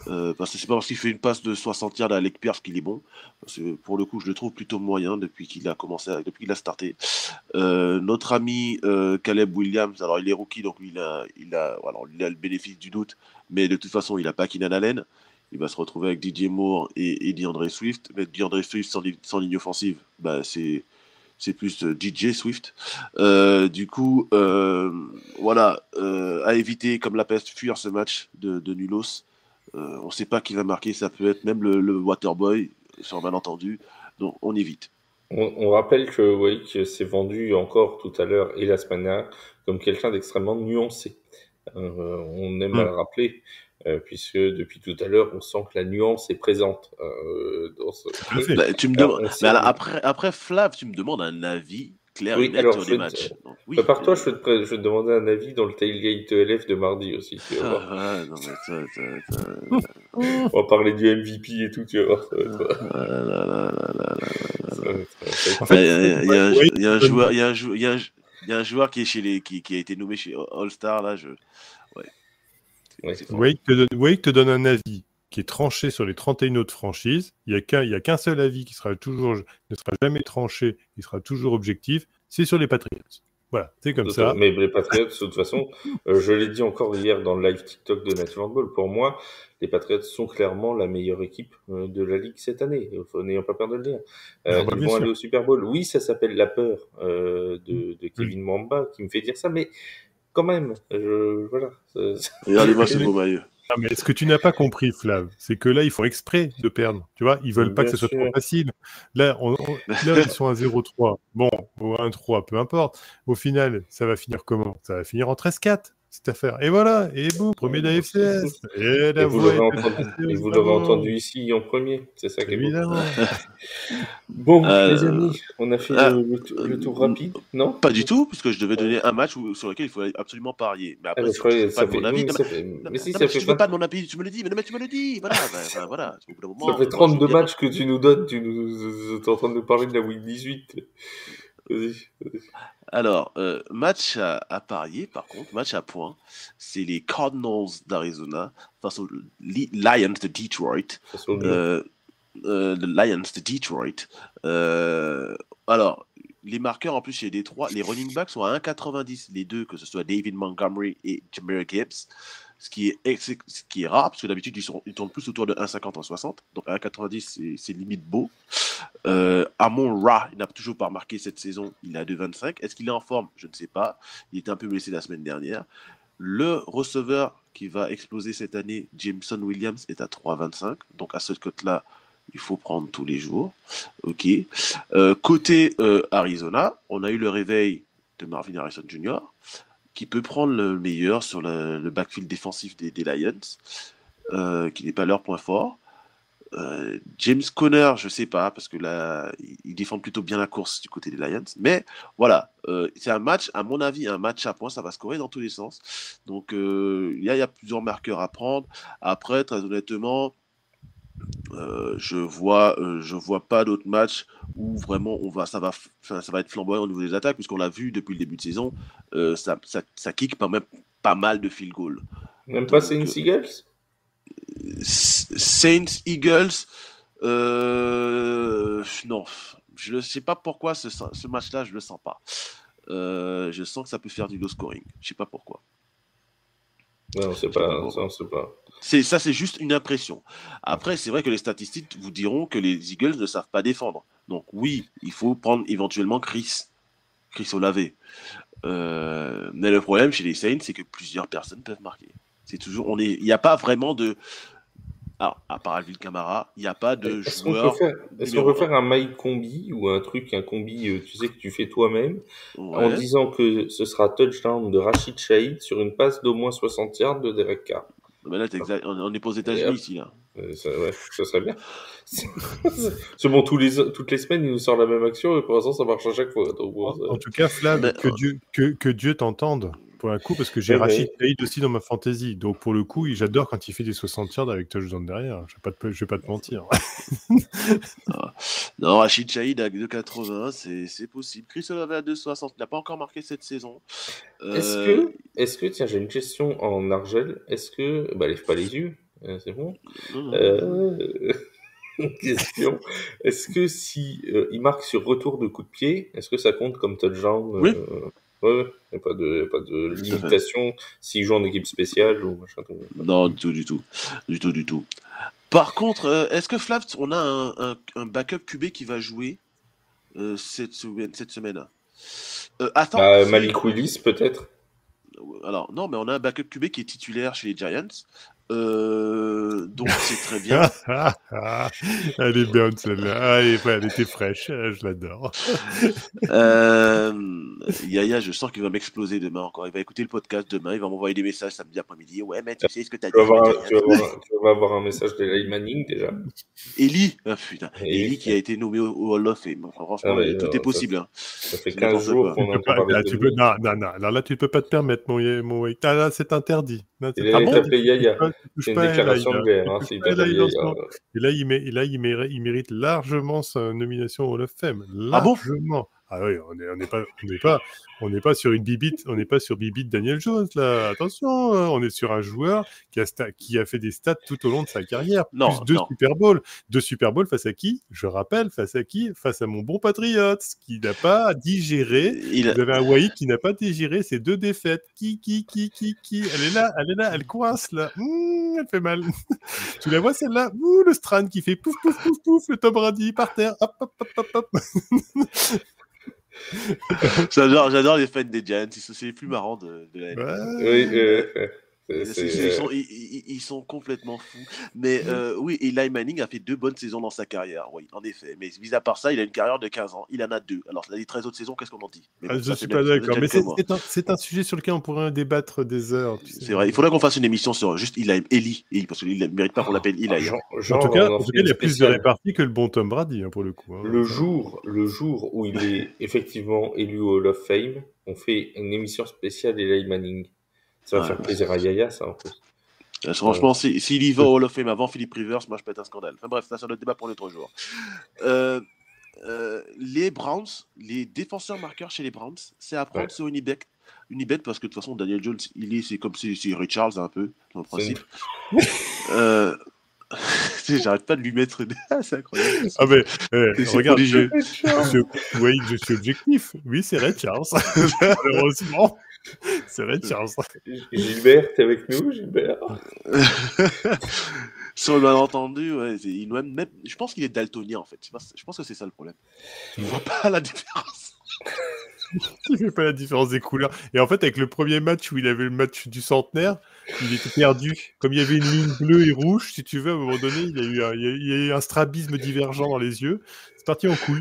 Parce que c'est pas parce qu'il fait une passe de 60 yards à Alec Pierce qu'il est bon. Parce que pour le coup, je le trouve plutôt moyen depuis qu'il a starté. Notre ami Caleb Williams, alors il est rookie, donc il a le bénéfice du doute, mais de toute façon, il n'a pas Keenan Allen. Il va se retrouver avec DJ Moore et DeAndre Swift. Mais DeAndre Swift sans ligne offensive, bah, c'est plus DJ Swift. Du coup, voilà, à éviter comme la peste fuir ce match de Nulos. On ne sait pas qui va marquer, ça peut être même le Waterboy, sur un malentendu, donc on évite. On rappelle que Wake s'est vendu encore tout à l'heure et la semaine dernière comme quelqu'un d'extrêmement nuancé. On aime à le rappeler, puisque depuis tout à l'heure, on sent que la nuance est présente dans ce... Bah, tu me Alors, demandes, on mais sait- alors, après Flav, tu me demandes un avis clair et Oui, net alors sur les matchs. Donc, oui. prépare-toi, je vais te demander un avis dans le Tailgate LF de mardi aussi, tu vas voir. Ah, non, mais On va parler du MVP et tout, tu vas voir. Ça va être- ah là là là là là là. ça va être- En fait, Il y a un- Wade il y a un donne- joueur, il y a un jou- il y a un- il y a un joueur qui a été nommé chez All-Star là. Ouais. Ouais. C'est fort. Wade te donne un avis qui est tranché sur les 31 autres franchises. Il y a qu'un seul avis qui ne sera jamais tranché, qui sera toujours objectif, c'est sur les Patriots. Voilà, c'est comme ça. Mais les Patriots, de toute façon, je l'ai dit encore hier dans le live TikTok de Native Handball, pour moi, les Patriots sont clairement la meilleure équipe de la Ligue cette année. N'ayons pas peur de le dire. Ah bah, Ils bien vont sûr. aller au Super Bowl. Oui, ça s'appelle la peur de Kevin Mwamba qui me fait dire ça, mais quand même, voilà. Regardez-moi ce beau maillot. Ah, mais ce que tu n'as pas compris, Flav, c'est que là, ils font exprès de perdre. Tu vois, ils veulent pas Bien que ce soit sûr. trop facile. Là, là, ils sont à 0-3. Bon, ou 1-3, peu importe. Au final, ça va finir comment? Ça va finir en 13-4, cette affaire. Et voilà, et boum, premier de la FCS. Et la Et vous voix l'aurez est entendu, passée et aux vous l'aurez avants. entendu ici en premier. C'est ça qui est beau. Évidemment. Bon, Euh, les amis, on a fait le tour rapide, non? Pas du tout, puisque je devais donner un match sur lequel il faut absolument parier. Mais après, mais si frère, tu veux ça pas de fait... mon avis, oui, mais non, ça fait... mais- mais si, non, ça mais si fait tu veux 20... pas de mon avis, tu me le dis. Mais non, mais tu me le dis. Voilà, voilà. Au bout d'un moment, Ça fait moi, 32 je dirais- matchs que tu nous donnes, tu es en train de nous parler de la Week 18. Vas-y. Alors, match à parier, par contre, match à points, c'est les Cardinals d'Arizona face aux Lions de Detroit. Face au mur. Les Lions de Detroit. Alors, les marqueurs, en plus, chez Détroit, les running backs sont à 1,90, les deux, que ce soit David Montgomery et Jahmyr Gibbs, ce qui est rare, parce que d'habitude, ils tournent plus autour de 1,50 en 60, donc 1,90, c'est limite beau. Amon Ra, il n'a toujours pas marqué cette saison, il est à 2,25. Est-ce qu'il est en forme? Je ne sais pas. Il était un peu blessé la semaine dernière. Le receveur qui va exploser cette année, Jameson Williams, est à 3,25. Donc à ce cote-là, il faut prendre tous les jours. Ok. Côté Arizona, on a eu le réveil de Marvin Harrison Jr., qui peut prendre le meilleur sur le backfield défensif des Lions, qui n'est pas leur point fort. James Conner, je sais pas, parce que là, ils défendent plutôt bien la course du côté des Lions. Mais voilà, c'est un match, à mon avis, un match à points, ça va scorer dans tous les sens. Donc, il y a plusieurs marqueurs à prendre. Après, très honnêtement, je vois pas d'autres matchs où vraiment ça va être flamboyant au niveau des attaques, puisqu'on l'a vu depuis le début de saison, ça kick pas mal de field goal. Même pas Saints Eagles? Saints Eagles, non, je ne sais pas pourquoi ce match-là, je le sens pas. Je sens que ça peut faire du low scoring. Je sais pas pourquoi. Non, on sait pas. Ça, on sait pas. Ça, c'est juste une impression. Après, c'est vrai que les statistiques vous diront que les Eagles ne savent pas défendre. Donc oui, il faut prendre éventuellement Chris Olave. Mais le problème chez les Saints, c'est que plusieurs personnes peuvent marquer. C'est toujours, il n'y a pas vraiment de. Alors, à part Alvin Kamara, il n'y a pas de joueur. Est-ce qu'on peut faire un my combi ou un combi, tu sais, que tu fais toi-même, Ouais. en disant que ce sera touchdown de Rachid Shahid sur une passe d'au moins 60 yards de Derek Carr? Mais là, on est pas aux États-Unis ici, là. Ça serait bien. C'est bon, toutes les semaines, il nous sort la même action et pour l'instant, ça marche à chaque fois. Donc, bon, En tout cas, Flav, que Dieu t'entende pour un coup, parce que j'ai Rachid Shaheed aussi dans ma fantasy. Donc, pour le coup, j'adore quand il fait des 60 yards avec touchdown derrière. Je vais pas te mentir. Non, Rachid Shaheed à 2,80, c'est possible. Chris Olave à 2,60. Il n'a pas encore marqué cette saison. Est-ce que, tiens, j'ai une question en Argel. Est-ce que, lève pas les yeux, c'est bon. Question. Est-ce que si il marque sur retour de coup de pied, est-ce que ça compte comme touchdown? Oui. Ouais, il n'y a pas de limitation s'il joue en équipe spéciale ou machin. Non, du tout. Par contre, est-ce que Flav, on a un backup QB qui va jouer cette semaine? Attends. Malik Willis, peut-être? Alors, non, mais on a un backup QB qui est titulaire chez les Giants. Donc, c'est très bien. Elle est bien, celle-là. Elle était fraîche. Je l'adore. Yaya, je sens qu'il va m'exploser demain encore. Il va écouter le podcast demain. Il va m'envoyer des messages samedi après-midi. Ouais, mais tu sais ce que tu as dit. Tu vas avoir un message d'Eli Manning déjà. Eli, putain. Eli qui a été nommé au Hall of Fame. Franchement, tout est possible. Ça fait 15 jours qu'on entend parler de lui. Non. Alors là, tu ne peux pas te permettre, mon là, c'est interdit. Il a appelé Yaya. C'est une déclaration de guerre. Et là, il mérite largement sa nomination au Hall of Fame. Largement. Ah oui, on n'est pas sur une bibite, on n'est pas sur bibite Daniel Jones là. Attention, on est sur un joueur qui a fait des stats tout au long de sa carrière. Plus deux Super Bowls face à qui? Je rappelle, face à qui? Face à mon bon Patriots, qui n'a pas digéré. Vous avez un Wai qui n'a pas digéré ces 2 défaites. Qui? Elle est là, elle coince là. Elle fait mal. Tu la vois celle-là? Le Strand qui fait pouf, le Tom Brady par terre. Hop. J'adore les fans des Giants, c'est les plus marrants de la NFL. Ils sont complètement fous. Mais oui, Eli Manning a fait 2 bonnes saisons dans sa carrière, oui, en effet. Mais mis à part ça, il a une carrière de 15 ans. Il en a 2. Alors, les 13 autres saisons, qu'est-ce qu'on en dit? Je ne suis pas d'accord. Mais c'est un sujet sur lequel on pourrait débattre des heures. C'est vrai. Il faudrait qu'on fasse une émission sur juste Eli, parce qu'il ne mérite pas qu'on l'appelle Eli. En tout cas, il y a plus de réparties que le bon Tom Brady, pour le coup. Le jour où il est effectivement élu au Hall of Fame, on fait une émission spéciale Eli Manning. Ça va faire plaisir à Yaya, ça, en plus. Franchement, s'il y va au Hall of Fame avant Philippe Rivers, moi, je pète un scandale. Enfin bref, ça, c'est notre débat pour l'autre jour. Les Browns, les défenseurs marqueurs chez les Browns, c'est à prendre sur Unibet parce que de toute façon, Daniel Jones, c'est comme c'est Ray Charles, un peu, dans le principe. J'arrête pas de lui mettre c'est incroyable. Ah mais regarde, je suis objectif. Oui, c'est Ray Charles. Malheureusement, c'est Ray Charles. Gilbert, t'es avec nous, Gilbert? Sur le malentendu, ouais, je pense qu'il est daltonien en fait. Je pense que c'est ça le problème. Il voit pas la différence. Il fait pas la différence des couleurs. Et en fait, avec le premier match où il avait le match du centenaire, il était perdu. Comme il y avait une ligne bleue et rouge, si tu veux, à un moment donné, il y a eu un strabisme divergent dans les yeux. C'est parti en couille.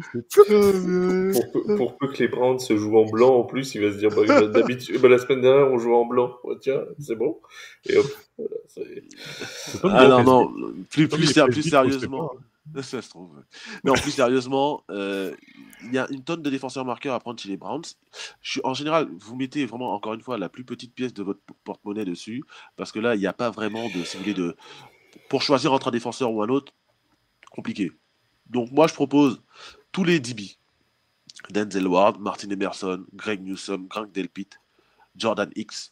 Pour peu que les Browns se jouent en blanc, en plus, il va se dire d'habitude, la semaine dernière, on jouait en blanc. Tiens, c'est bon. Et hop, voilà, non, plus sérieusement. Ça se trouve. Mais en plus sérieusement, il y a une tonne de défenseurs marqueurs à prendre chez les Browns. En général, vous mettez vraiment, encore une fois, la plus petite pièce de votre porte-monnaie dessus, parce que là, il n'y a pas vraiment si vous voulez, pour choisir entre un défenseur ou un autre, compliqué. Donc moi, je propose tous les DB. Denzel Ward, Martin Emerson, Greg Newsome, Grant Delpit, Jordan Hicks.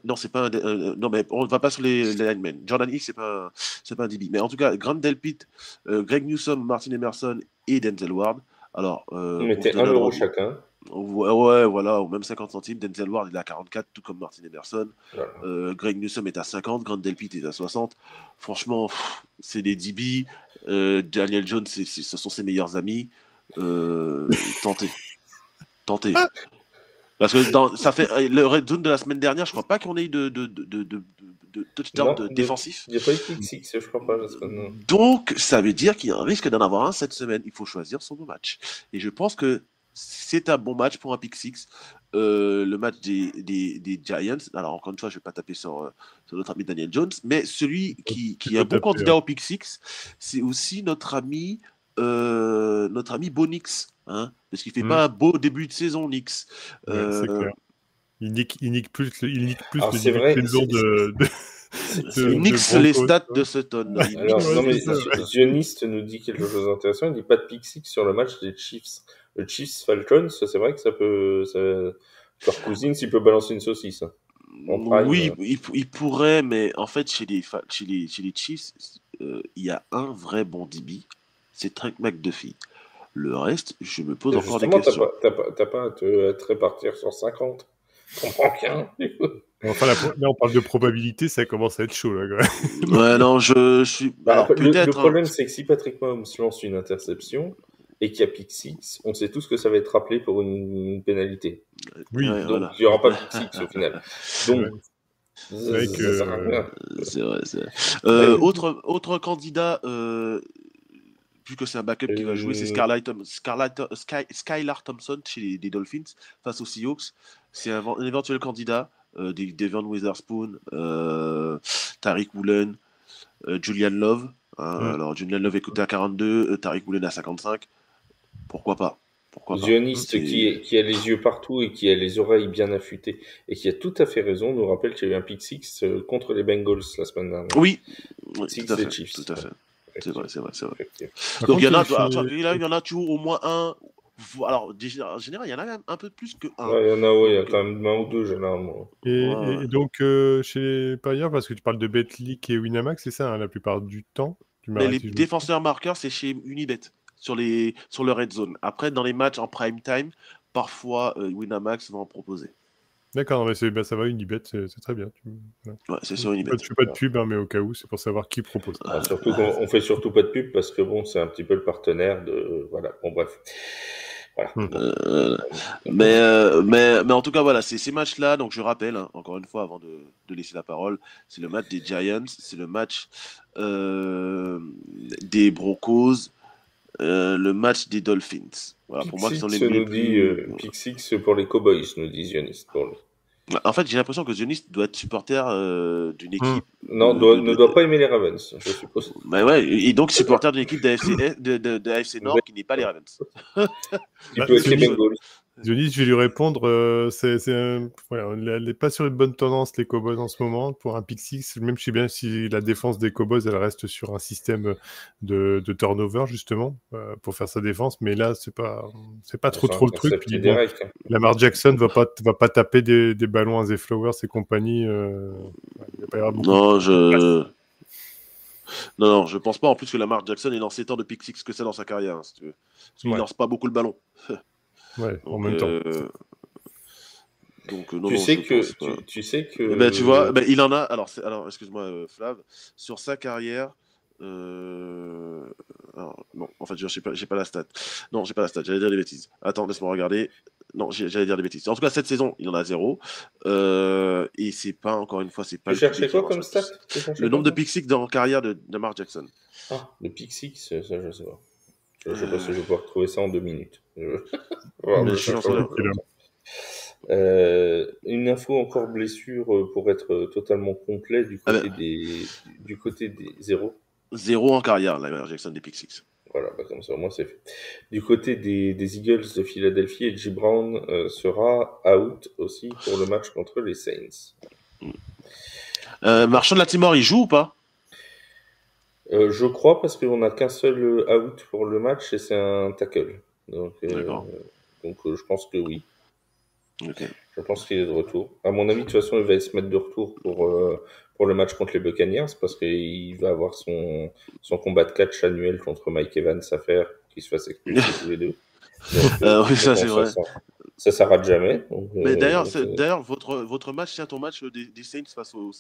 Non, c'est pas non, mais on va pas sur les linemen. Jordan Hicks, c'est pas un DB. Mais en tout cas, Grant Delpit, Greg Newsome, Martin Emerson et Denzel Ward. Alors, on mettait 1 euro chacun. Ouais, voilà, ou même 50 centimes. Denzel Ward, il est à 44, tout comme Martin Emerson. Voilà. Greg Newsome est à 50, Grant Delpit est à 60. Franchement, c'est des DB. Daniel Jones, ce sont ses meilleurs amis. Tentez. Parce que ça fait le red zone de la semaine dernière, je crois pas qu'on ait eu de touchdown défensif. Il n'y a pas eu de pick six, je crois pas. Donc, ça veut dire qu'il y a un risque d'en avoir un cette semaine. Il faut choisir son bon match. Et je pense que c'est un bon match pour un pick six. Le match des Giants. Alors, encore une fois, je ne vais pas taper sur notre ami Daniel Jones, mais celui qui est un bon candidat au pick six, c'est aussi notre ami Bo Nix. Hein, parce qu'il fait pas un beau début de saison, Nix. C'est clair. Il nique plus le Alors, début c'est de vrai, saison de Il nixe les stats de Sutton. Alors, non, mais c'est ça, ouais. Zioniste nous dit quelque chose d'intéressant. Il dit pas de pick six sur le match des Chiefs. Le Chiefs Falcons, c'est vrai que ça peut. Leur cousine, s'il peut balancer une saucisse. Hein. En prime, Oui, il pourrait, mais en fait, chez les Chiefs, il y a un vrai bon DB, c'est Trent McDuffie. Le reste, je me pose encore des justement, questions. t'as pas à te répartir sur 50. Je comprends qu'un. Enfin, là, on parle de probabilité, ça commence à être chaud, là, quand même. Ouais, non, je suis. Alors, Le peut-être. problème, c'est que si Patrick Mahomes lance une interception et qu'il y a pick six, on sait tous que ça va être rappelé pour une pénalité. Oui. Ouais, Donc, voilà. il n'y aura pas pick six au final. Donc, C'est vrai ça sert à rien. C'est vrai, c'est vrai. Ouais. Autre candidat, vu que c'est un backup qui va jouer, c'est Skylar Thompson chez les Dolphins face aux Seahawks. C'est un éventuel candidat. Devon Witherspoon, Tariq Woolen, Julian Love. Alors, Julian Love est coté à 42, Tariq Woolen à 55. Pourquoi pas? Zioniste qui a les yeux partout et qui a les oreilles bien affûtées et qui a tout à fait raison nous rappelle qu'il y a eu un pick six contre les Bengals la semaine dernière. Oui, Six tout à fait. des Chiefs. Tout à fait. C'est vrai. Par Donc, contre, il y en a toujours au moins un. Alors, en général, il y en a même un peu plus que un. Ouais, il y a quand même un ou deux généralement. Et donc, chez les parieurs, parce que tu parles de Betclic et Winamax, c'est ça, hein, la plupart du temps. Mais les défenseurs marqueurs, c'est chez Unibet, sur le red zone. Après, dans les matchs en prime time, parfois, Winamax va en proposer. D'accord, mais ça va, Unibet, c'est très bien. Ouais, c'est sur Unibet. Je fais pas de pub, hein, mais au cas où, c'est pour savoir qui propose. Surtout qu'on fait surtout pas de pub parce que bon, c'est un petit peu le partenaire de. Voilà, bon, bref. Voilà. Mais en tout cas, voilà, c'est ces matchs-là. Donc, je rappelle, hein, encore une fois, avant de laisser la parole, c'est le match des Giants, c'est le match des Broncos, le match des Dolphins. Voilà, pour moi, qui sont les nous dit pick six pour les Cowboys, nous dit Zioniste pour lui. En fait, j'ai l'impression que Zioniste doit être supporter d'une équipe. Non, ne doit pas aimer les Ravens, je suppose. Bah ouais, et donc supporter d'une équipe de AFC Nord qui n'est pas les Ravens. Qui peut être les Bengals. Dionis, je vais lui répondre, voilà, elle n'est pas sur une bonne tendance, les Cowboys, en ce moment, pour un pick six. Même je sais bien si la défense des Cowboys, elle reste sur un système de turnover, justement, pour faire sa défense. Mais là, c'est pas trop le truc. Puis, bon, Lamar Jackson va pas taper des ballons à The Flowers et compagnie. Il va pas y avoir beaucoup Non, je pense pas. En plus que Lamar Jackson est lancé tant de pick six que ça dans sa carrière, hein, si tu veux. Parce qu'il lance pas beaucoup le ballon. Ouais, donc, en même temps. Donc, non, tu sais que. Ben, tu vois, ben, il en a. Alors excuse-moi, Flav. Sur sa carrière. Alors, non, en fait, j'ai pas la stat. Non, j'ai pas la stat. J'allais dire des bêtises. Attends, laisse-moi regarder. Non, j'allais dire des bêtises. En tout cas, cette saison, il en a 0. Et c'est pas, encore une fois, c'est pas. Tu cherchais quoi comme stat? Le nombre de pick six dans la carrière de Lamar Jackson. Ah, le pick six, ça, je sais pas. Je sais pas si je vais pouvoir retrouver ça en 2 minutes. Une info encore blessure pour être totalement complet du côté des 0. 0 en carrière, Lamar Jackson des pick six. Voilà, comme ça au moins c'est fait. Du côté des Eagles de Philadelphie, Edgy Brown sera out aussi pour le match contre les Saints. Marchand de Latimore, il joue ou pas? Je crois parce qu'on n'a qu'un seul out pour le match et c'est un tackle. Donc je pense que oui. Okay. Je pense qu'il est de retour. À mon avis, de toute façon, il va se mettre de retour pour le match contre les Buccaneers parce qu'il va avoir son combat de catch annuel contre Mike Evans à faire, qu'il se fasse expulser tous les deux. Donc, oui, ça c'est vrai. Ça s'arrête jamais. Donc, mais d'ailleurs, votre match, c'est ton match des Saints face aux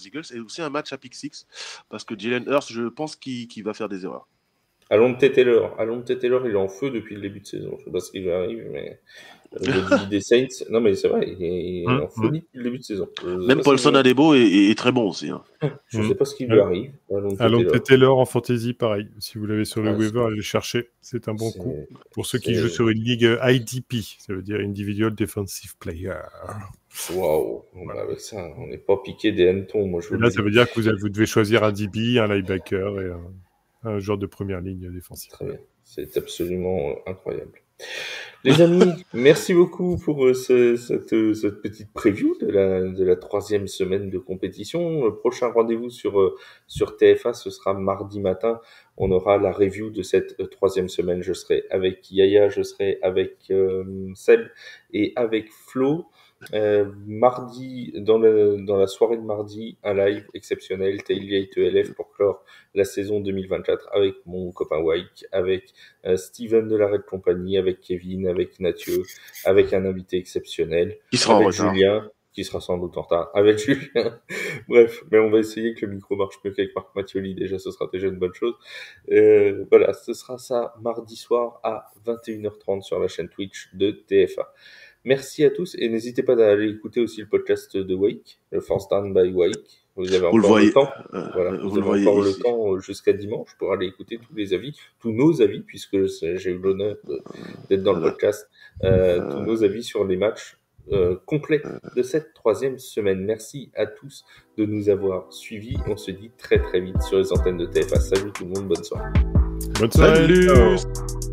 Eagles, et aussi un match à pick six parce que Jalen Hurts, je pense qu'il va faire des erreurs. Alonte Taylor, il est en feu depuis le début de saison. Je sais pas ce qui lui arrive, mais le des Saints, non mais c'est vrai, il est en folie depuis le début de saison. Même Paulson Adebo est très bon aussi. Hein. Je sais pas ce qui lui arrive. Alonte Taylor en fantasy, pareil. Si vous l'avez sur le waiver, allez le chercher. C'est un bon coup. Pour ceux qui jouent sur une ligue IDP, ça veut dire Individual Defensive Player. Waouh, avec ça, on n'est pas piqué des hannetons. Moi, là, ça veut dire que vous devez choisir un DB, un linebacker et un joueur de première ligne défensive. Très bien, c'est absolument incroyable. Les amis, merci beaucoup pour cette petite preview de la 3e semaine de compétition. Le prochain rendez-vous sur TF1, ce sera mardi matin. On aura la review de cette 3e semaine. Je serai avec Yaya, je serai avec Seb et avec Flo. Mardi, dans la soirée de mardi, un live exceptionnel, Tailgate ELF pour clore la saison 2024 avec mon copain Wike, avec Steven de la Red Company, avec Kevin, avec Mathieu, avec un invité exceptionnel, Qui sera avec en retard. Julien, qui sera sans doute en retard, avec Julien. Bref, mais on va essayer que le micro marche mieux qu'avec Marc Mathioli, déjà, ce sera déjà une bonne chose. Voilà, ce sera ça mardi soir à 21h30 sur la chaîne Twitch de TF1. Merci à tous et n'hésitez pas à aller écouter aussi le podcast de Wake, le Force Down by Wake. Vous avez encore le temps. Voilà, vous avez encore le temps jusqu'à dimanche pour aller écouter tous les avis, tous nos avis, puisque j'ai eu l'honneur d'être dans le podcast, tous nos avis sur les matchs complets de cette 3e semaine. Merci à tous de nous avoir suivis. On se dit très très vite sur les antennes de TF1. Salut tout le monde, bonne soirée. Bonne soirée. Salut.